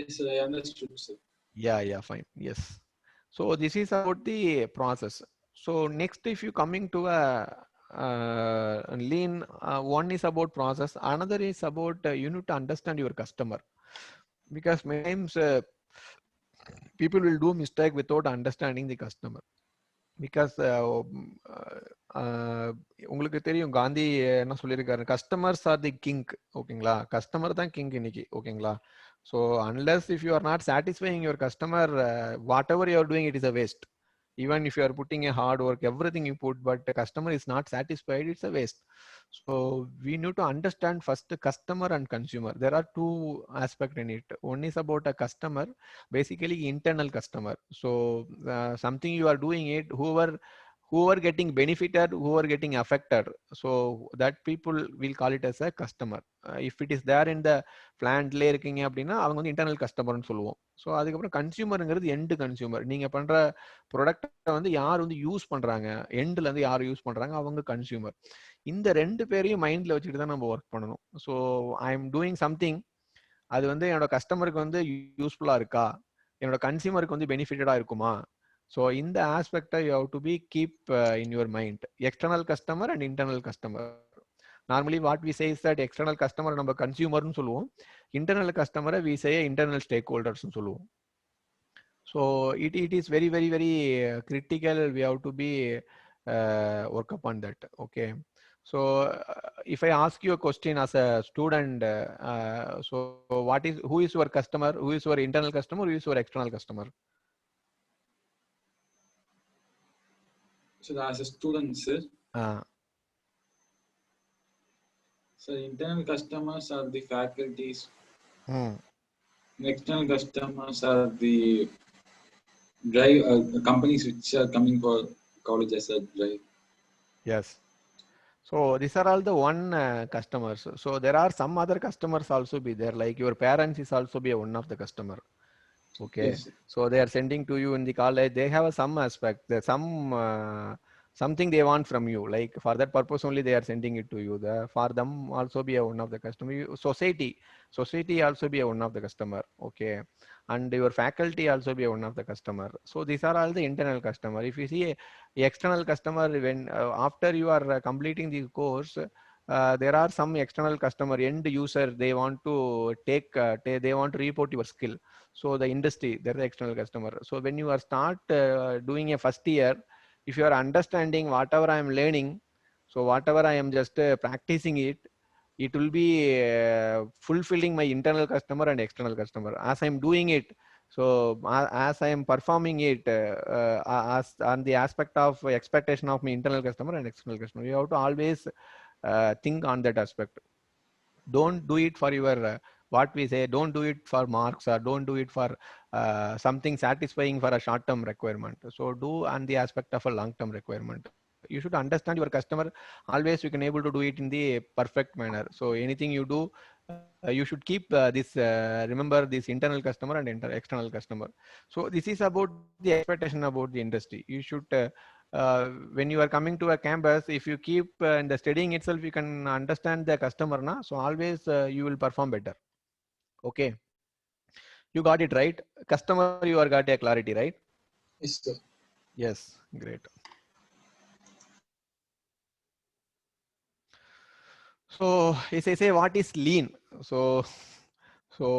Yes, sir, I understood, sir. Yeah, fine. Yes. So this is about the process. So next, if you coming to a lean, one is about process, another is about you need to understand your customer, because many times people will do mistake without understanding the customer. Because உங்களுக்கு தெரியும் காந்தி என்ன சொல்லியிருக்காரு, customers R the king. ஓகேங்களா, customer தான் king இன்னைக்கு. ஓகேங்களா, so unless if you are not satisfying your customer, what ever you are doing it is a waste. Even if you are putting a hard work, everything you put, but the customer is not satisfied, it's a waste. So we need to understand first the customer and consumer. There are two aspects in it. One is about a customer, basically internal customer. So something you are doing it, who are getting benefited, who are getting affected, so that people will call it as a customer. If it is there in the பிளான்ட்ல இருக்கீங்க அப்படின்னா அவங்க வந்து internal கஸ்டமர்னு சொல்லுவோம். So அதுக்கப்புறம் கன்சியூமருங்கிறது end consumer. நீங்க பண்ற ப்ராடக்ட்டை வந்து யார் வந்து யூஸ் பண்றாங்க, எண்ட்ல இருந்து யார் யூஸ் பண்றாங்க, அவங்க கன்சியூமர். இந்த ரெண்டு பேரையும் மைண்ட்ல வச்சுட்டு தான் நம்ம ஒர்க் பண்ணணும். So I am doing something, அது வந்து என்னோட கஸ்டமருக்கு வந்து யூஸ்ஃபுல்லா இருக்கா, என்னோட கன்சியூமருக்கு வந்து பெனிஃபிட்டடா இருக்குமா. ஸோ இந்த ஆஸ்பெக்டை you have to be keep in your mind. External customer and internal customer. Normally what we say is that external customer நம்ம கன்சியூமர்னு சொல்லுவோம், இன்டர்னல் கஸ்டமரை வி சே இன்டர்னல் ஸ்டேக் ஹோல்டர்ஸ்னு சொல்லுவோம். So it is very very very critical. We have to be work upon that. Okay. So if I ask you a question as a student, so who is your customer, who is your internal customer, who is your external customer? So as a student, sir, so internal customers are the faculties. External customers are the companies which are coming for college as a drive. Yes. So these are all the one customers. So there are some other customers also be there, like your parents is also be one of the customer. Okay. Yes. So they are sending to you in the college, they have some aspect, there's something they want from you, like for that purpose only they are sending it to you. For them also be a one of the customer. Society also be a one of the customer. Okay. And your faculty also be a one of the customer. So these are all the internal customer. If you see a external customer, when after you are completing the course, there are some external customer, end user, they want to they want to report your skill. So the industry, they're the external customer. So when you are start doing a first year, if you are understanding whatever I am learning, so whatever I am just practicing it, it will be fulfilling my internal customer and external customer as I am doing it. So as I am performing it, as on the aspect of expectation of my internal customer and external customer, you have to always think on that aspect. Don't do it for your what we say, don't do it for marks, or don't do it for something satisfying for a short term requirement. So do on the aspect of a long term requirement. You should understand your customer. Always you can able to do it in the perfect manner. So anything you do, you should keep remember this internal customer and external customer. So this is about the expectation about the industry. You should when you are coming to a campus, if you keep in the studying itself, you can understand the customer na, so always you will perform better. Okay. You got it right. Customer, you are got a clarity, right? Yes, sir. Yes, great. So if I say what is lean, so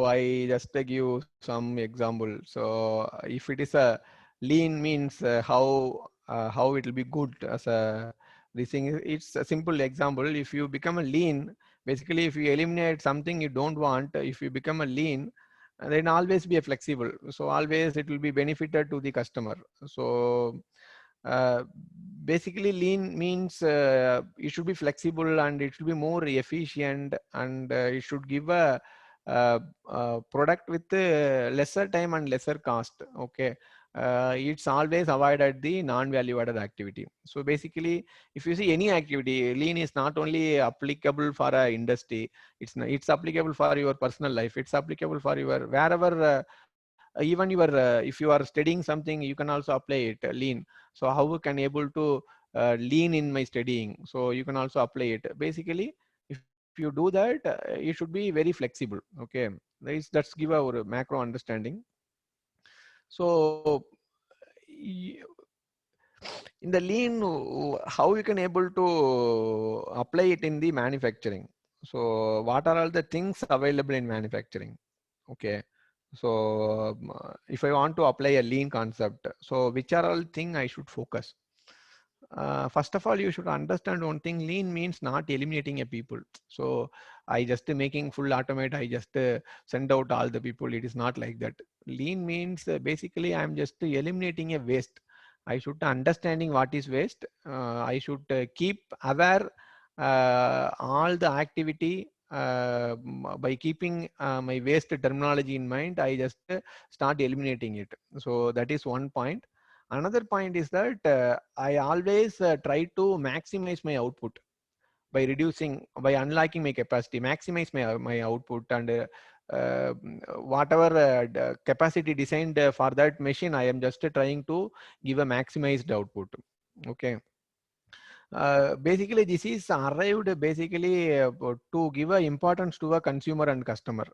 I just give you some example. So if it is a lean means how it will be good as a this thing. It's a simple example. If you become a lean, basically if you eliminate something you don't want, if you become a lean, then always be a flexible. So always it will be benefited to the customer. So uh, basically lean means it should be flexible and it should be more efficient, and it should give a product with lesser time and lesser cost. Okay. It's always avoided the non-value added activity. So basically if you see any activity, lean is not only applicable for a industry, it's applicable for your personal life, it's applicable for your wherever even your if you are studying something, you can also apply it lean. So how we can able to lean in my studying, so you can also apply it. Basically if you do that, you should be very flexible. Okay. Let's give our macro understanding. So In the lean, how you can able to apply it in the manufacturing? So what are all the things available in manufacturing? Okay. So if I want to apply a lean concept, so which are all thing I should focus? First of all, you should understand one thing: lean means not eliminating a people. So I just making full automate, I just send out all the people. It is not like that. Lean means basically I'm just eliminating a waste. I should understanding what is waste. I should keep aware all the activity by keeping my waste terminology in mind. I just start eliminating it. So that is one point. Another point is that I always try to maximize my output by reducing, by unlocking my capacity, maximize my output, and whatever capacity designed for that machine, I am just trying to give a maximized output. Okay. Basically, this is arrived basically to give a importance to a consumer and customer.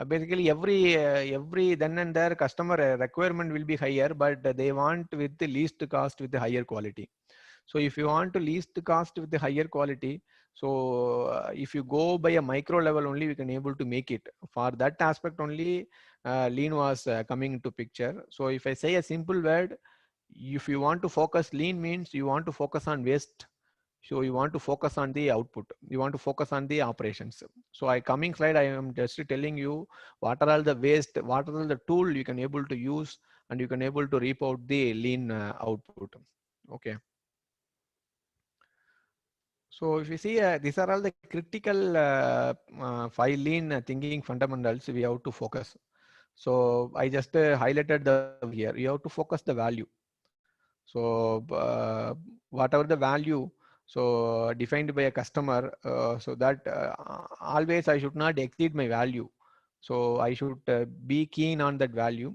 Basically every then and there customer requirement will be higher, but they want with the least cost with the higher quality. So if you want to least cost with the higher quality, so if you go by a micro level only, we can able to make it. For that aspect only, lean was coming into picture. So if I say a simple word, if you want to focus, lean means you want to focus on waste. So you want to focus on the output. You want to focus on the operations. So I coming slide, I am just telling you what are all the waste, what are all the tool you can able to use, and you can able to reap out the lean output. Okay. So if you see, these are all the critical 5 lean thinking fundamentals we have to focus. So I just highlighted the here. You have to focus the value. So whatever the value, so defined by a customer, so that always I should not exceed my value. So I should be keen on that value.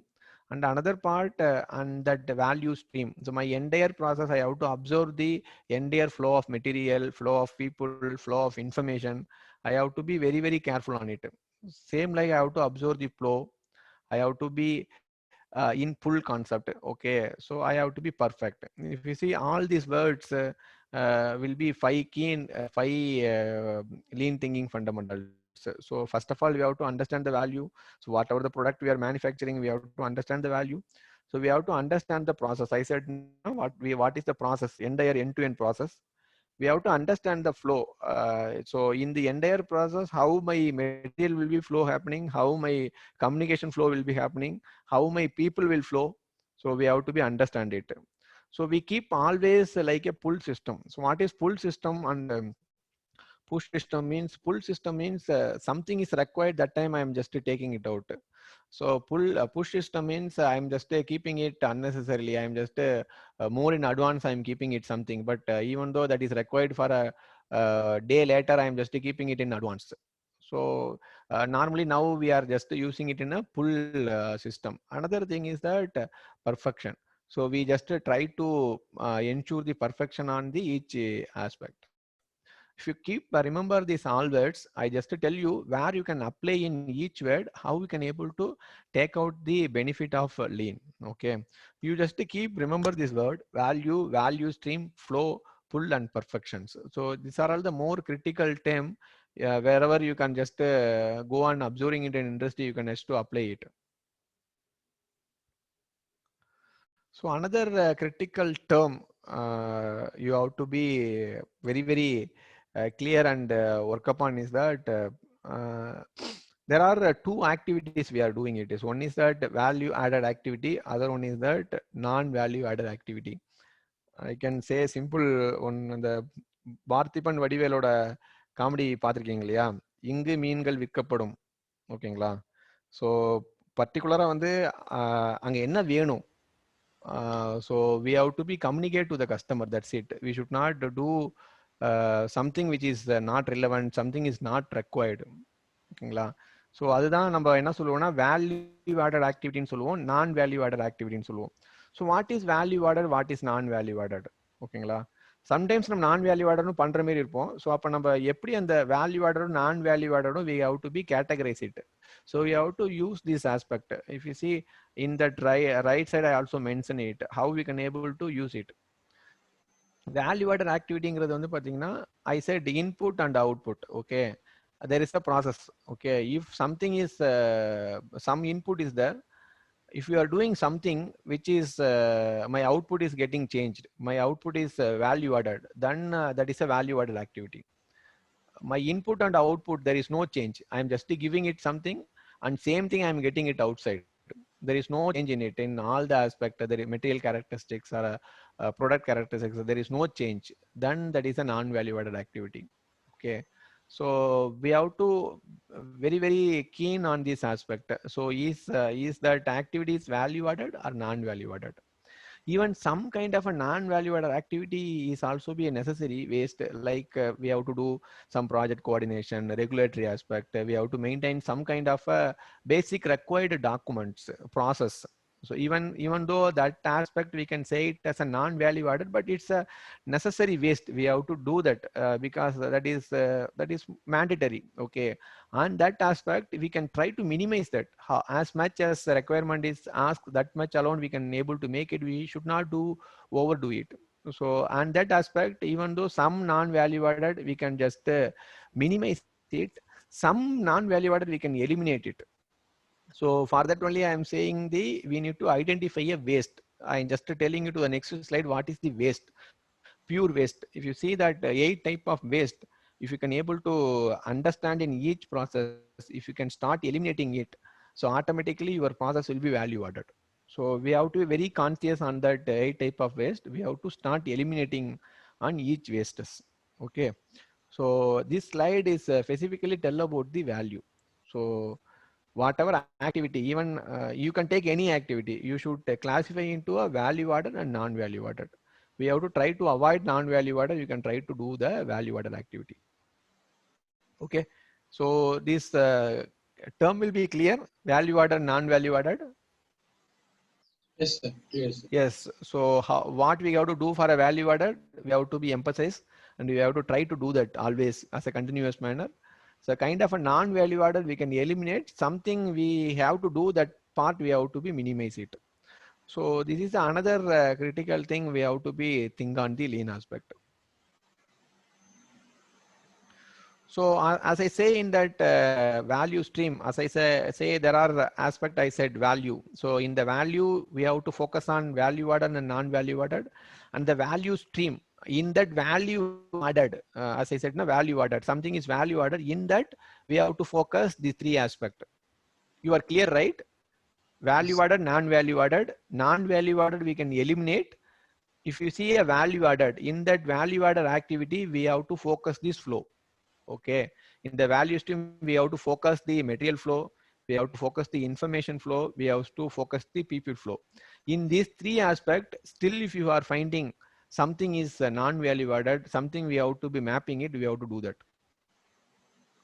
And another part on that value stream. So my entire process, I have to observe the entire flow of material, flow of people, flow of information. I have to be very, very careful on it. Same like I have to observe the flow. I have to be in full concept. Okay, so I have to be perfect. If you see all these words will be 5 lean thinking fundamentals. So first of all, we have to understand the value. So whatever the product we are manufacturing, we have to understand the value. So we have to understand the process. I said what is the process, entire end-to-end process. We have to understand the flow. So in the entire process, how my material will be flow happening, how my communication flow will be happening, how my people will flow. So we have to be understand it. So we keep always like a pull system. So what is pull system and push system means? Pull system means something is required, that time I am just taking it out. So push system means I am just keeping it unnecessarily. I am just more in advance. I am keeping it something, but even though that is required for a day later, I am just keeping it in advance. So normally now we are just using it in a pull system. Another thing is that perfection. So we just try to ensure the perfection on the each aspect. If you keep remember these all words, I just tell you where you can apply in each word, how you can able to take out the benefit of lean. Okay, you just keep remember this word: value, value stream, flow, pull, and perfections. So these are all the more critical term. Wherever you can just go on observing it in industry, you can just to apply it. So another critical term you have to be very, very clear and work upon is that there are 2 activities we are doing it. Is one is that value added activity, other one is that non-value added activity. I can say simple one. The Parthiban வடிவேலோட காமெடி பார்த்துருக்கீங்க இல்லையா? இங்கு மீன்கள் விற்கப்படும். ஓகேங்களா? So பர்டிகுலரா வந்து அங்க என்ன வேணும்? So we have to be communicate to the customer. That's it. We should not do something which is not relevant, something is not required. ஓகேங்களா? ஸோ அதுதான் நம்ம என்ன சொல்லுவோம்னா வேல்யூ ஆடட் ஆக்டிவிட்டின்னு சொல்லுவோம், நான் வேல்யூ ஆடட் ஆக்டிவிட்டின்னு சொல்லுவோம். So what is value added, what is நான் value added? ஓகேங்களா? சம்டைம்ஸ் நம்ம நான் வேல்யூ ஆடடும் பண்ற மாதிரி இருப்போம். ஸோ அப்போ நம்ம எப்படி அந்த வேல்யூ ஆடடும் நான் value ஆடடும் we have to be categorize it. So we have to use this aspect. If you see in that right side, I also mention it how we can able to use it. value added activityங்கிறது வந்து பாத்தீங்கன்னா I said input and output. Okay, there is a process. Okay, if something is some input is there, if you are doing something which is my output is getting changed, my output is value added, then that is a value added activity. My input and output, there is no change. I am just giving it something and same thing I am getting it outside. There is no change in it in all the aspect, the material characteristics or product characteristics, there is no change. Then that is a non-value added activity. Okay, so we have to very keen on this aspect. So is that activity is value added or non-value added? Even some kind of a non-value added activity is also be a necessary waste, like we have to do some project coordination, regulatory aspect, we have to maintain some kind of a basic required documents process. So even though that aspect we can say it as a non-value added, but it's a necessary waste, we have to do that because that is mandatory. Okay, on that aspect we can try to minimize that. As much as the requirement is asked, that much alone we can able to make it, we should not overdo it. So on that aspect, even though some non-value added we can just minimize it, some non-value added we can eliminate it. So for that only I am saying we need to identify a waste. I'm just telling you to the next slide what is the waste. Pure waste. If you see that 8 type of waste, if you can able to understand in each process, if you can start eliminating it, so automatically your process will be value added. So we have to be very conscious on that 8 type of waste. We have to start eliminating on each wastes. Okay. So this slide is specifically tell about the value. So whatever activity, even you can take any activity, you should classify into a value added and non-value added. We have to try to avoid non-value added. You can try to do the value added activity. Okay, so this term will be clear, value added, non-value added. Yes, sir. Yes, sir. Yes. So what we have to do for a value added, we have to be emphasized and we have to try to do that always as a continuous manner. So kind of a non-value added, we can eliminate something we have to do, that part we have to be minimize it. So this is another critical thing we have to be think on the lean aspect. So as I say in that value stream, as I say there are aspect I said value. So in the value, we have to focus on value added and non-value added, and the value stream. In that value added, as I said, no, value added, something is value added. In that we have to focus the 3 aspect. You are clear, right? Value added, non-value added. Non-value added we can eliminate. If you see a value added, in that value added activity, we have to focus this flow. Okay, in the value stream we have to focus the material flow, we have to focus the information flow, we have to focus the people flow. In these 3 aspects, still if you are finding something is non-value added, something we have to be mapping it, we have to do that.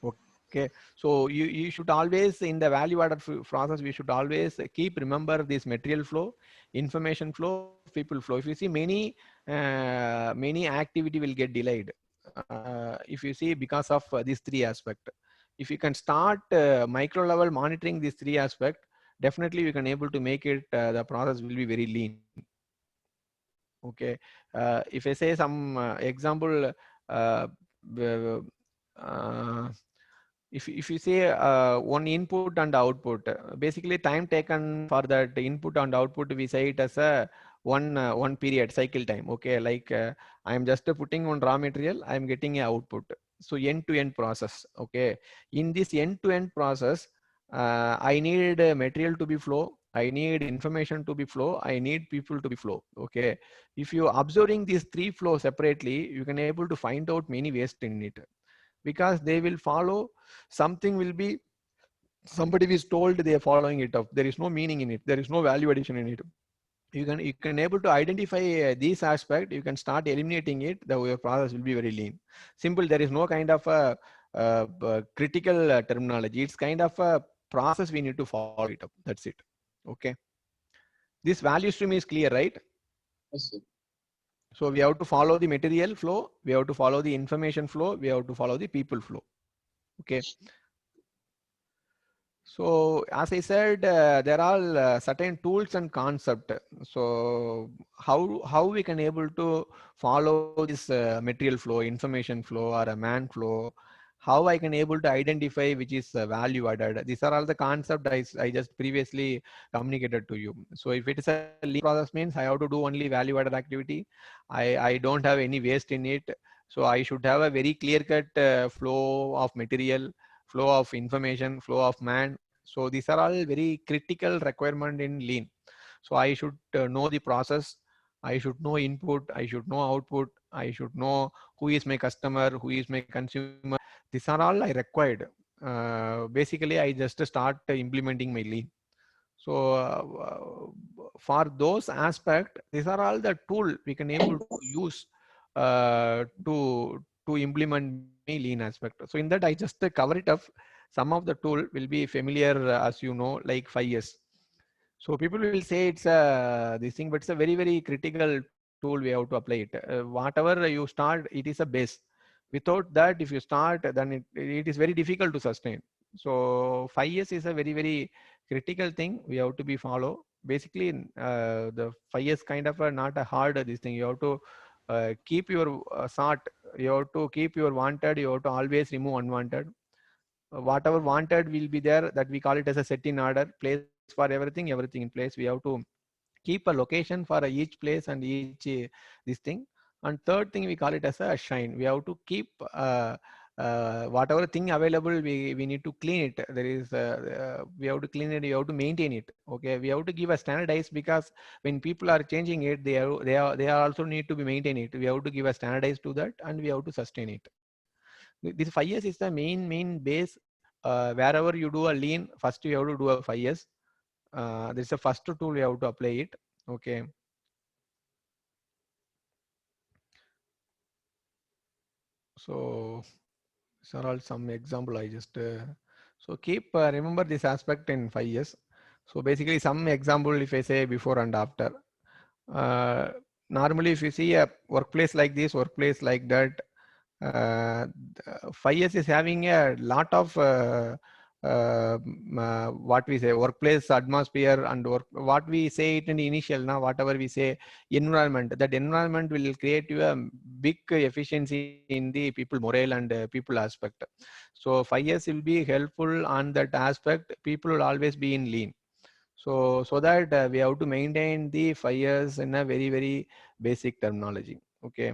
Okay, so you should always in the value added process, we should always keep remember this material flow, information flow, people flow. If you see many activity will get delayed. If you see because of these 3 aspects, if you can start micro level monitoring these 3 aspects, definitely you can able to make it the process will be very lean. Okay, if I say some example, if you say one input and output, basically time taken for that input and output, we say it as a one period cycle time. Okay, like I am just putting on raw material, I am getting a output. So end to end process. Okay, in this end to end process, I need material to be flow, I need information to be flow, I need people to be flow. Okay, if you observing these 3 flows separately, you can able to find out many waste in it, because they will follow something will be somebody is told they are following it up. There is no meaning in it, there is no value addition in it. You can able to identify these aspect, you can start eliminating it, your process will be very lean, simple. There is no kind of a critical terminology, it's kind of a process we need to follow it up, that's it. Okay, this value stream is clear, right? Yes, sir. So we have to follow the material flow, we have to follow the information flow, we have to follow the people flow. Okay, So as I said, there are certain tools and concept. So how we can able to follow this material flow, information flow, or a man flow? How I can able to identify which is value added? These are all the concept I just previously communicated to you. So if it is a lean process means I have to do only value added activity. I don't have any waste in it. So I should have a very clear cut flow of material, flow of information, flow of man. So these are all very critical requirement in lean. So I should know the process. I should know input. I should know output. I should know who is my customer, who is my consumer. These are all I required. Basically, I just start implementing my lean. So for those aspect, these are all the tool we can able to use to implement my lean aspect. So in that I just cover it up. Some of the tool will be familiar as you know, like 5S. So people will say it's a this thing, but it's a very critical tool. We have to apply it. Whatever you start, it is a base. Without that, if you start, then it is very difficult to sustain. So 5S is a very critical thing we have to be follow. Basically, the 5S kind of a, not a hard this thing. You have to keep your sort. You have to keep your wanted. You have to always remove unwanted. Whatever wanted will be there, that we call it as a set in order, place for everything in place. We have to keep a location for each place and each this thing. And third thing, we call it as a shine. We have to keep whatever thing available, we need to clean it. There is we have to clean it, you have to maintain it. Okay, we have to give a standardized, because when people are changing it, they are also need to be maintain it. We have to give a standardized to that, and we have to sustain it. This 5S is the main base. Wherever you do a lean, first you have to do a 5S. This is the first tool you have to apply it. Okay. So these are all some example I just so keep remember this aspect in 5 years. So basically some example, if I say before and after, uh, normally if you see a workplace like this, workplace like that, uh, 5 years is having a lot of what we say workplace atmosphere and work, what we say it in the initial now, whatever we say environment, that environment will create you a big efficiency in the people morale and people aspect. So 5 years will be helpful on that aspect. People will always be in lean. So that we have to maintain the 5 years in a very basic terminology. Okay.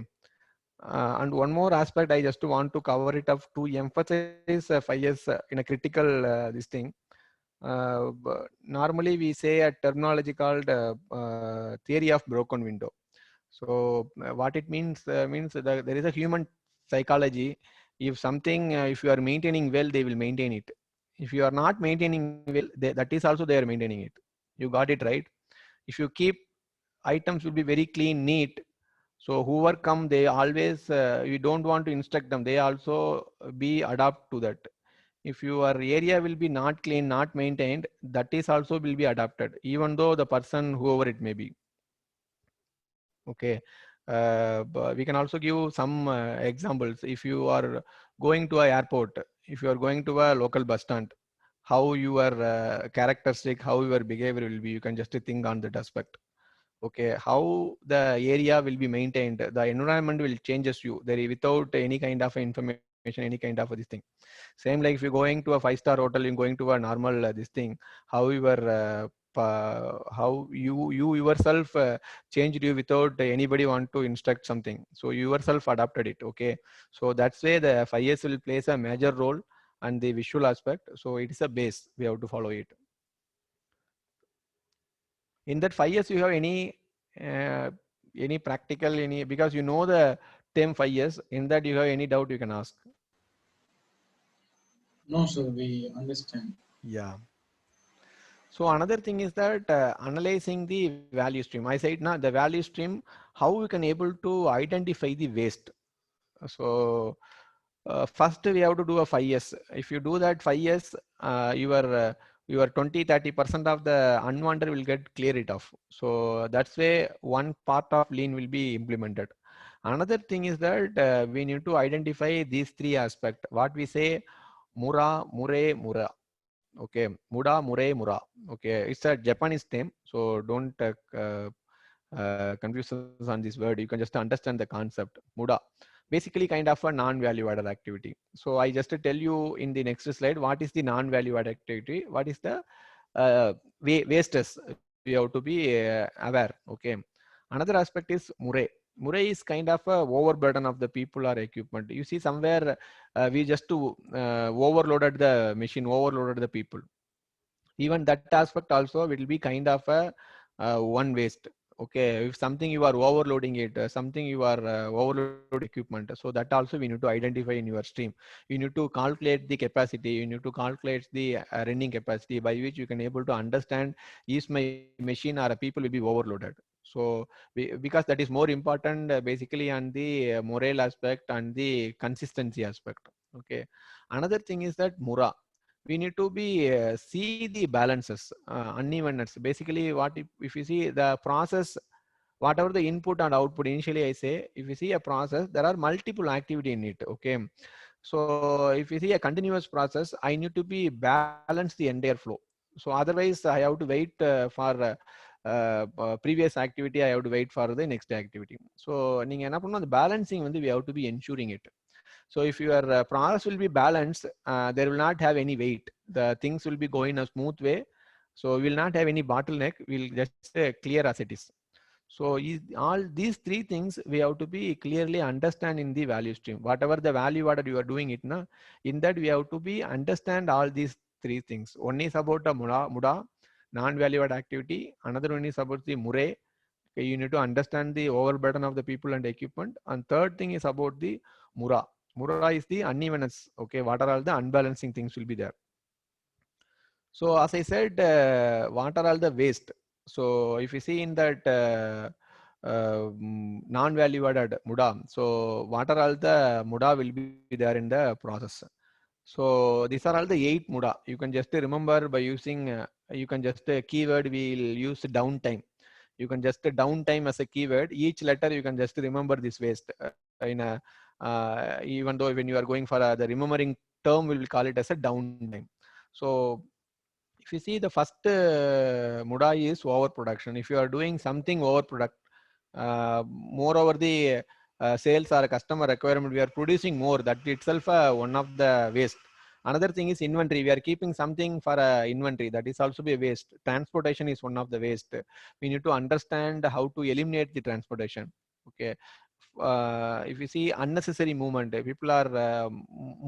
And one more aspect I just want to cover it up to emphasize 5 years in a critical this thing. Normally we say a terminology called theory of broken window. So what it means that there is a human psychology. If something, if you are maintaining well, they will maintain it. If you are not maintaining well, that is also they are maintaining it. You got it right. If you keep items will be very clean, neat. So whoever come, they always, you don't want to instruct them. They also be adapt to that. If your area will be not clean, not maintained, that is also will be adapted, even though the person, whoever it may be. Okay. But we can also give some examples. If you are going to a airport, if you are going to a local bus stand, how your characteristic, how your behavior will be, you can just think on that aspect. Okay, how the area will be maintained, the environment will changes you there without any kind of information, any kind of this thing. Same like if you're going to a 5-star hotel, you're going to a normal this thing, how your how you yourself changed you without anybody want to instruct something. So you yourself adapted it. Okay, so that's why the 5S will plays a major role, and the visual aspect. So it is a base, we have to follow it. In that 5 years, you have uh, any practical, any, because you know the term 5 years, in that you have any doubt, you can ask. No, sir, we understand. Yeah. So another thing is that analyzing the value stream. I said now the value stream, how we can able to identify the waste. So first we have to do a 5 years. If you do that 5 years, your 20-30% of the unwanted will get clear it off. So that's why one part of lean will be implemented. Another thing is that we need to identify these three aspects. What we say, mura, mure, mura. Okay, Muda, Mure, Mura. Okay, it's a Japanese name, so don't confuse us on this word. You can just understand the concept. Muda, basically kind of a non-value added activity. So I just tell you in the next slide what is the non-value added activity, what is the wastes. We have to be aware. Okay, another aspect is Mure. Mure is kind of a overburden of the people or equipment. You see somewhere we just to overloaded the machine, overloaded the people. Even that aspect also will be kind of a one waste. Okay, if something you are overloading it, something you are overloading equipment, so that also we need to identify in your stream. You need to calculate the capacity, you need to calculate the running capacity, by which you can able to understand is my machine or people will be overloaded. So because that is more important basically on the morale aspect and the consistency aspect. Okay, another thing is that Mura, we need to be see the balances, unevenness. Basically what if you see the process, whatever the input and output, initially I say if you see a process there are multiple activity in it. Okay, so if you see a continuous process, I need to be balance the entire flow. So otherwise I have to wait for previous activity, I have to wait for the next activity. So நீங்க என்ன பண்ணணும், அந்த balancing வந்து we have to be ensuring it. So if your process will be balanced, there will not have any weight. The things will be going a smooth way. So we will not have any bottleneck. We'll just clear as it is. So all these three things we have to be clearly understand in the value stream. Whatever the value added you are doing it, na, in that we have to be understand all these three things. One is about the muda, non-value added activity. Another one is about the mure. Okay, you need to understand the overburden of the people and equipment. And third thing is about the mura. Mura is the unevenness. Okay, what are all the unbalancing things will be there. So as I said, what are all the waste? So if you see in that non-value added muda, so what are all the muda will be there in the process. So these are all the 8 muda. You can just remember by using, you can just keyword we'll use downtime. You can just downtime as a keyword. Each letter you can just remember this waste in a, even though when you are going for the remembering term, we will call it as a downtime. So if you see the first muda is overproduction. If you are doing something overproduct, moreover the sales or customer requirement, we are producing more, that itself one of the waste. Another thing is inventory. We are keeping something for inventory, that is also be a waste. Transportation is one of the waste. We need to understand how to eliminate the transportation. Okay, if you see unnecessary movement, people are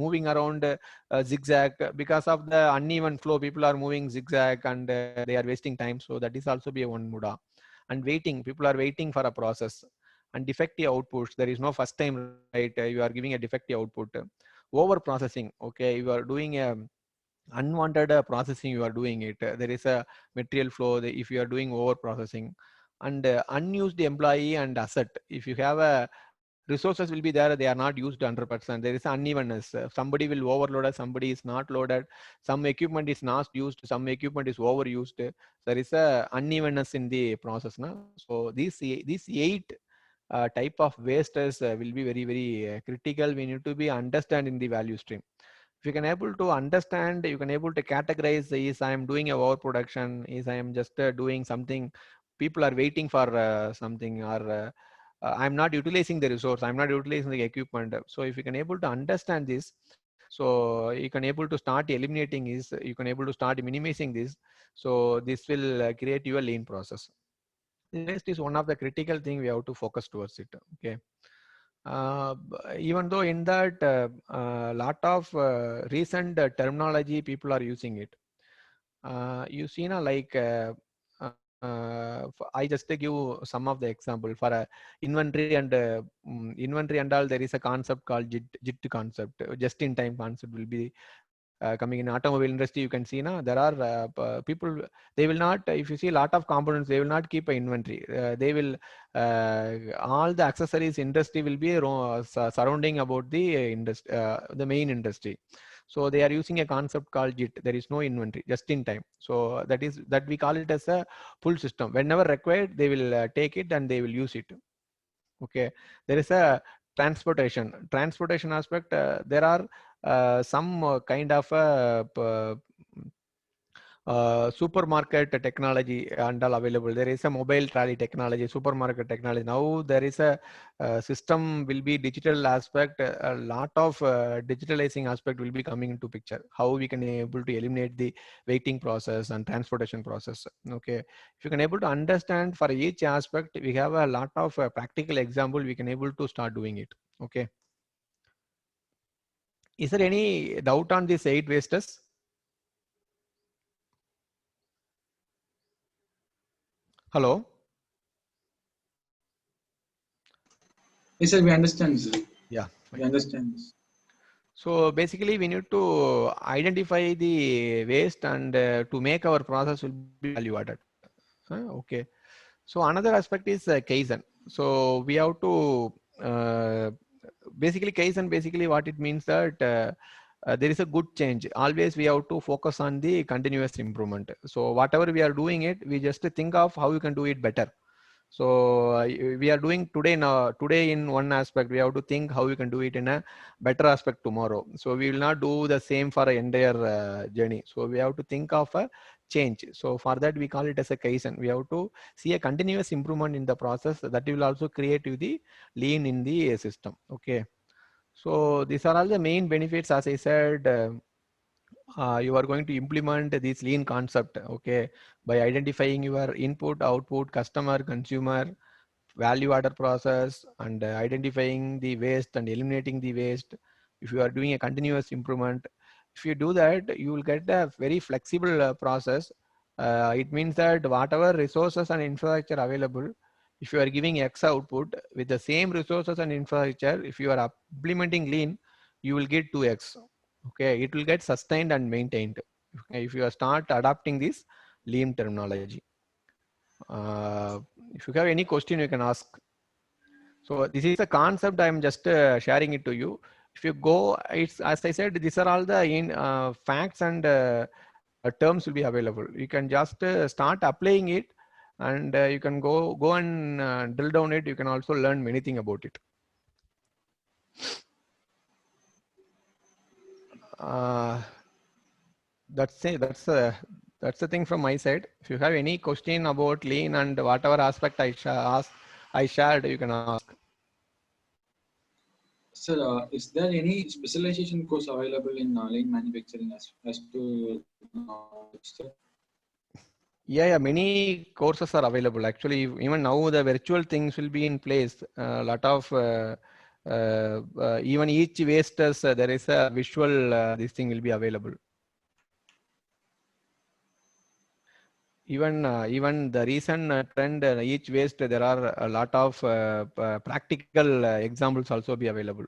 moving around zigzag because of the uneven flow. People are moving zigzag and they are wasting time. So that is also be a one muda. And waiting, people are waiting for a process. And defective outputs, there is no first time, right? You are giving a defective output. Over processing, okay, you are doing a unwanted processing, you are doing it. There is a material flow if you are doing over processing. And unused employee and asset, if you have a resources will be there, they are not used 100%. There is unevenness. Somebody will overload, somebody is not loaded, some equipment is not used, some equipment is overused. There is a unevenness in the process, na? So these 8 type of wastes will be very, very critical. We need to be understand in the value stream. If you can able to understand, you can able to categorize, is I am doing a overproduction, is I am just doing something, people are waiting for something, or I'm not utilizing the resource, I'm not utilizing the equipment. So if you can able to understand this, so you can able to start eliminating this, you can able to start minimizing this. So this will create your lean process. The waste is one of the critical thing we have to focus towards it. Okay. Uh, Even though in that lot of recent terminology people are using it. You see now, like I just give some of the example for inventory and inventory and all. There is a concept called JIT concept, just in time concept will be coming in automobile industry. You can see now there are people, they will not, if you see a lot of components, they will not keep an inventory. They will all the accessories industry will be surrounding about the industry, the main industry. So they are using a concept called JIT. There is no inventory, just in time. So that we call it as a pull system. Whenever required, they will take it and they will use it. Okay, there is a transportation aspect. There are some kind of supermarket technology and all available. There is a mobile trolley technology, supermarket technology. Now there is a system will be digital aspect. A lot of digitalizing aspect will be coming into picture. How we can able to eliminate the waiting process and transportation process. Okay, if you can able to understand for each aspect, we have a lot of practical example. We can able to start doing it. Okay. Is there any doubt on these 8 wastes? Hello. Yes, sir, we understand, sir. Yeah. We understand this. So basically, we need to identify the waste and to make our process will be value added. Okay. So another aspect is Kaizen. So we have to basically Kaizen. Basically, what it means that there is a good change. Always we have to focus on the continuous improvement. So whatever we are doing it, we just think of how you can do it better. So we are doing today in one aspect. We have to think how we can do it in a better aspect tomorrow. So we will not do the same for an entire journey. So we have to think of a change. So for that we call it as a Kaizen. We have to see a continuous improvement in the process that will also create the lean in the system. Okay. So these are all the main benefits. As I said, you are going to implement this lean concept. Okay, by identifying your input, output, customer, consumer, value adder process, and identifying the waste and eliminating the waste. If you are doing a continuous improvement, if you do that, you will get a very flexible process. It means that whatever resources and infrastructure available, if you are giving X output with the same resources and infrastructure, if you are implementing lean, you will get 2X. Okay, it will get sustained and maintained. Okay, if you start adopting this lean terminology. If you have any question, you can ask. So this is a concept. I'm just sharing it to you. If you go, it's as I said, these are all the facts and terms will be available. You can just start applying it, and you can go and drill down it. You can also learn many things about it. That's it. That's the thing from my side. If you have any question about lean and whatever aspect I shared, you can ask. Sir, is there any specialization course available in lean manufacturing as to knowledge, sir? Yeah, many courses are available. Actually, even now the virtual things will be in place. A lot of even each waste there is a visual. This thing will be available. Even the recent trend, each waste there are a lot of practical examples also be available.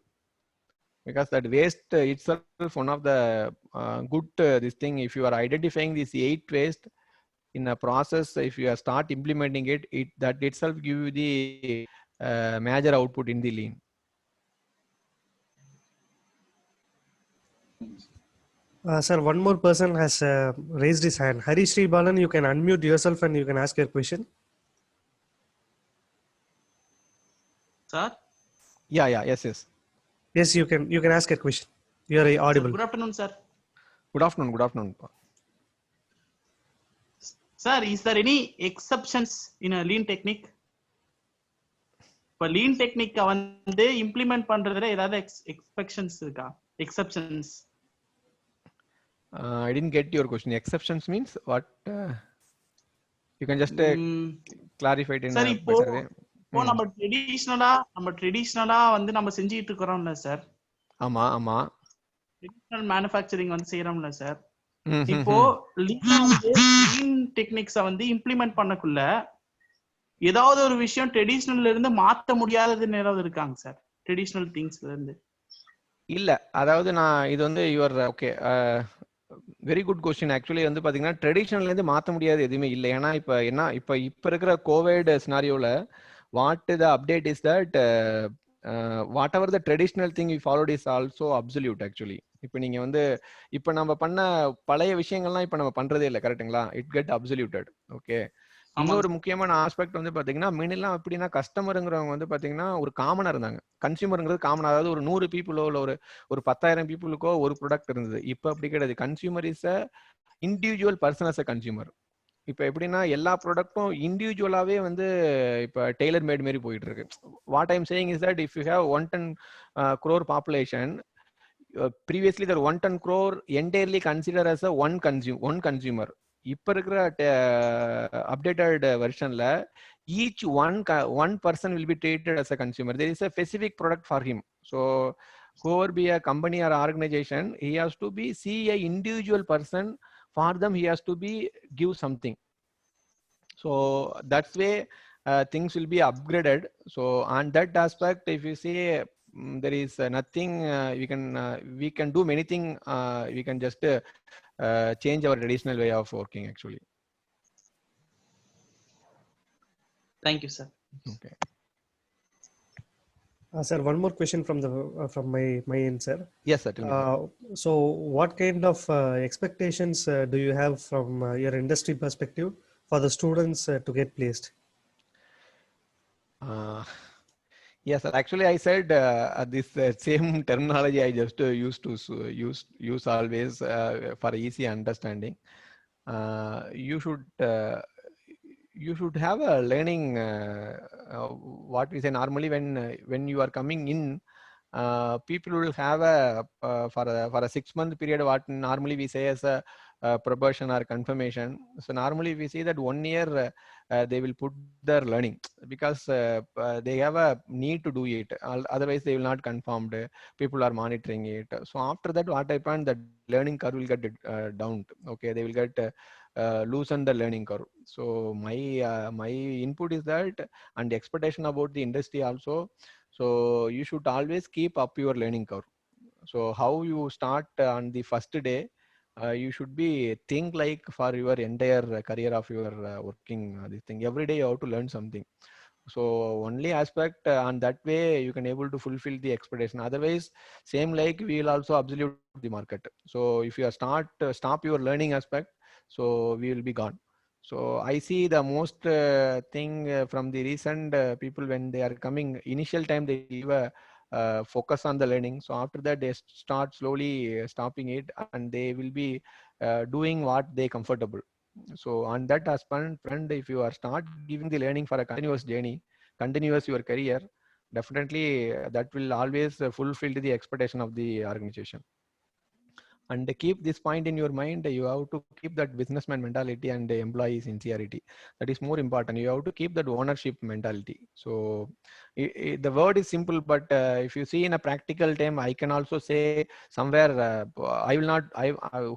Because that waste itself one of the good this thing. If you are identifying these 8 waste in a process, if you start implementing it, that itself give you the major output in the lean. Sir, one more person has raised his hand. Hari Sri Balan, you can unmute yourself and you can ask your question. Sir? Yeah, yes. Yes, you can ask a question. You are audible. Sir, good afternoon, sir. Good afternoon. Sir, is there any exceptions in a lean technique? For lean technique வந்து implement பண்றதுல ஏதாவது exceptions இருக்கா? Exceptions. I didn't get your question. Exceptions means what? You can just clarify it in Sir, a better way. இப்போ நம்ம ட்ரெடிஷனலா வந்து நம்ம செஞ்சிட்டு இருக்கறோம்ல sir. ஆமா. ட்ரெடிஷனல் manufacturing வந்து செய்றோம்ல சார். இப்போ lean techniques வந்து implement பண்ணக்குள்ள ஏதாவது ஒரு விஷயம் ட்ரெடிஷனல்ல இருந்து மாத்த முடியாததுன்னு ஏதாவது இருக்காங்க சார்? ட்ரெடிஷனல் திங்ஸ்ல இருந்து. இல்ல, அதாவது நான் இது வந்து your okay very good question. Actually வந்து பாத்தீங்கன்னா ட்ரெடிஷனல்ல இருந்து மாத்த முடியாது எதுவுமே இல்லை. ஏன்னா இப்ப இருக்கிற கோவிட் சினாரியோல what the update is that whatever the traditional thing we followed is also absolute. Actually இப்ப நீங்க வந்து இப்ப நம்ம பண்ண பழைய விஷயங்கள்லாம் இப்ப நம்ம பண்றதே இல்லை, கரெக்டுங்களா? It get absoluted. ஓகே. இன்னொரு முக்கியமான ஆஸ்பெக்ட் வந்து பாத்தீங்கன்னா முன்னெல்லாம் எப்படின்னா கஸ்டமருங்கிறவங்க வந்து பாத்தீங்கன்னா ஒரு காமனா இருந்தாங்க. கன்சியூமருங்கிறது காமன், அதாவது ஒரு 100 பீப்புளோ இல்ல ஒரு 10,000 பீப்புளுக்கோ ஒரு ப்ராடக்ட் இருந்தது. இப்ப அப்படி கிடையாது. Consumer is individual person as a consumer. இப்போ எப்படின்னா எல்லா ப்ராடக்ட்டும் இண்டிவிஜுவலாகவே வந்து இப்போ டெய்லர் மேட் மாரி போயிட்டு இருக்கு. What I'm saying is that if you have 110 crore population, previously there 110 crore entirely considered as a one consumer. இப்போ இருக்கிற updated வெர்ஷன்ல each one person will be treated as a consumer. There is a specific product for him. So whoever be a company or organization, he has to be see a individual person. For them, he has to be give something. So that's way things will be upgraded. So on that aspect, if you see there is nothing we can do many things. We can just change our traditional way of working actually. Thank you, sir. Okay. Sir, one more question from my end, sir. Yes, sir. Tell me. So what kind of expectations do you have from your industry perspective for the students to get placed? Yes, sir. Actually, I said this same terminology I just used to use always for easy understanding. You should have a learning. What we say normally when you are coming in, people will have for a 6-month period. What normally we say as a probation or confirmation. So normally we see that 1 year they will put their learning because they have a need to do it. Otherwise they will not confirmed. People are monitoring it. So after that, what happened? The learning curve will get down. Okay, they will get loosen the learning curve. So my input is that, and the expectation about the industry also. So you should always keep up your learning curve. So how you start on the first day, you should be think like for your entire career of your working this thing. Every day you have to learn something. So only aspect on that way you can able to fulfill the expectation. Otherwise, same like we will also absolute the market. So if you stop your learning aspect, so we will be gone. So I see the most thing from the recent people when they are coming initial time they give a focus on the learning. So after that they start slowly stopping it and they will be doing what they comfortable. So on that aspect, friend, if you are start giving the learning for a continuous journey, continuous your career, definitely that will always fulfill the expectation of the organization. And keep this point in your mind. You have to keep that businessman mentality and the employee sincerity. That is more important. You have to keep that ownership mentality. So the word is simple, but if you see in a practical term, I can also say somewhere I will not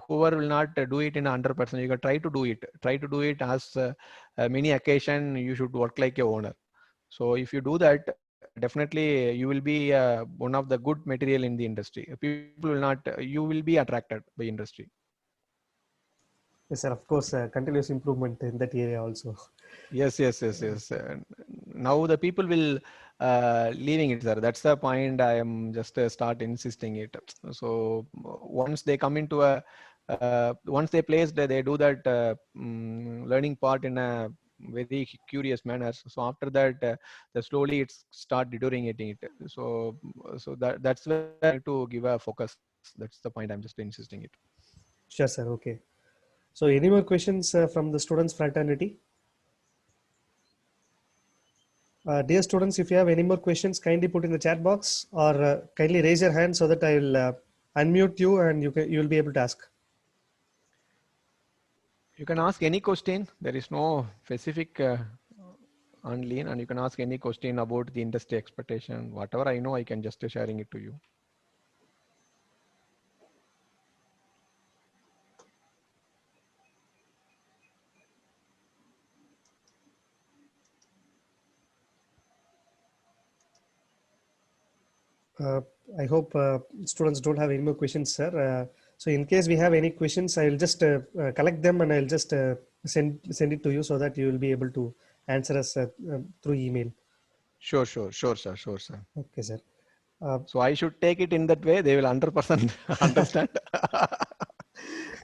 whoever will not do it in 100%, you can try to do it as many occasion. You should work like a owner. So if you do that, definitely you will be one of the good material in the industry. People will not, you will be attracted by industry. Yes, sir. Of course, continuous improvement in that area also. Yes. Now the people will leaving it, sir. That's the point. I am just start insisting it. So once they come into a once they placed, they do that learning part in a very curious manner. So after that, the slowly it's start deteriorating it. So that's where I need to give a focus. That's the point. I'm just insisting it. Sure, sir. Okay. So any more questions from the students fraternity? Dear students, if you have any more questions, kindly put in the chat box or kindly raise your hand so that I will unmute you and you will be able to ask. You can ask any question. There is no specific on lean, and you can ask any question about the industry expectation. Whatever I know, I can just sharing it to you. I hope students don't have any more questions, sir. So in case we have any questions, I'll just collect them and I'll just send it to you so that you will be able to answer us through email. Sure, sir. Okay, sir. So I should take it in that way. They will 100% understand.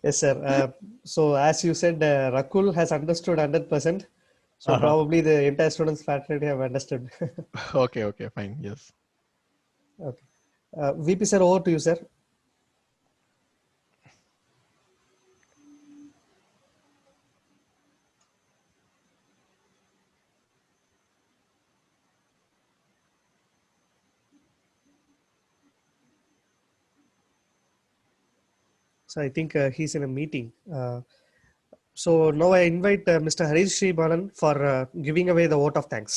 Yes, sir. So as you said, Rakul has understood 100%. So probably the entire students fraternity have understood. Okay, fine. Yes. Okay. VP sir, over to you, sir. So I think he's in a meeting. So now I invite Mr. Harish Balan for giving away the vote of thanks.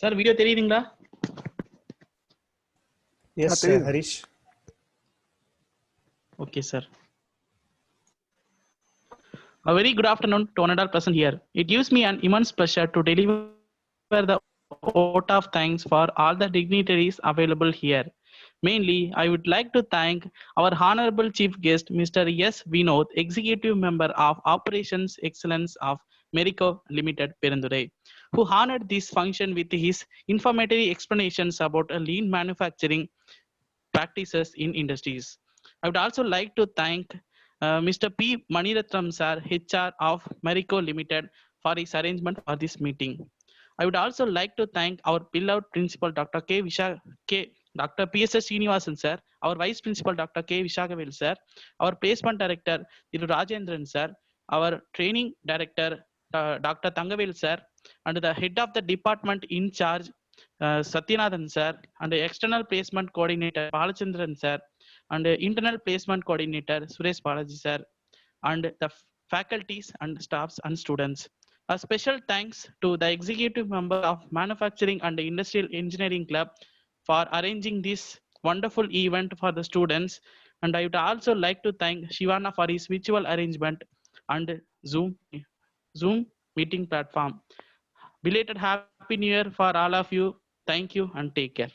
Sir video தெரியுதுங்களா? Yes, Harish. Okay, sir. A very good afternoon to one and all present here. It gives me an immense pleasure to deliver the vote of thanks for all the dignitaries available here. Mainly, I would like to thank our honorable chief guest, Mr. S. Vinoth, Executive Member of Operations Excellence of Marico Limited, Perundurai, who honored this function with his informative explanations about a lean manufacturing practices in industries. I would also like to thank Mr. P. Maniratnam sir, HR of Marico Limited, for his arrangement for this meeting. I would also like to thank our beloved principal, Dr. Dr. P.S.S. Srinivasan sir, our vice principal, Dr. K. Vishagavel sir, our placement director, Thiru Rajendran sir, our training director, Dr. Tangavel sir, and the head of the department in charge, Satyanathan sir, and the external placement coordinator, Balachandran sir, and the internal placement coordinator, Suresh Balaji sir, and the faculties and staffs and students. A special thanks to the executive member of Manufacturing and Industrial Engineering Club for arranging this wonderful event for the students. And I would also like to thank Shivana for his virtual arrangement and Zoom meeting platform. Belated Happy New Year for all of you. Thank you and take care.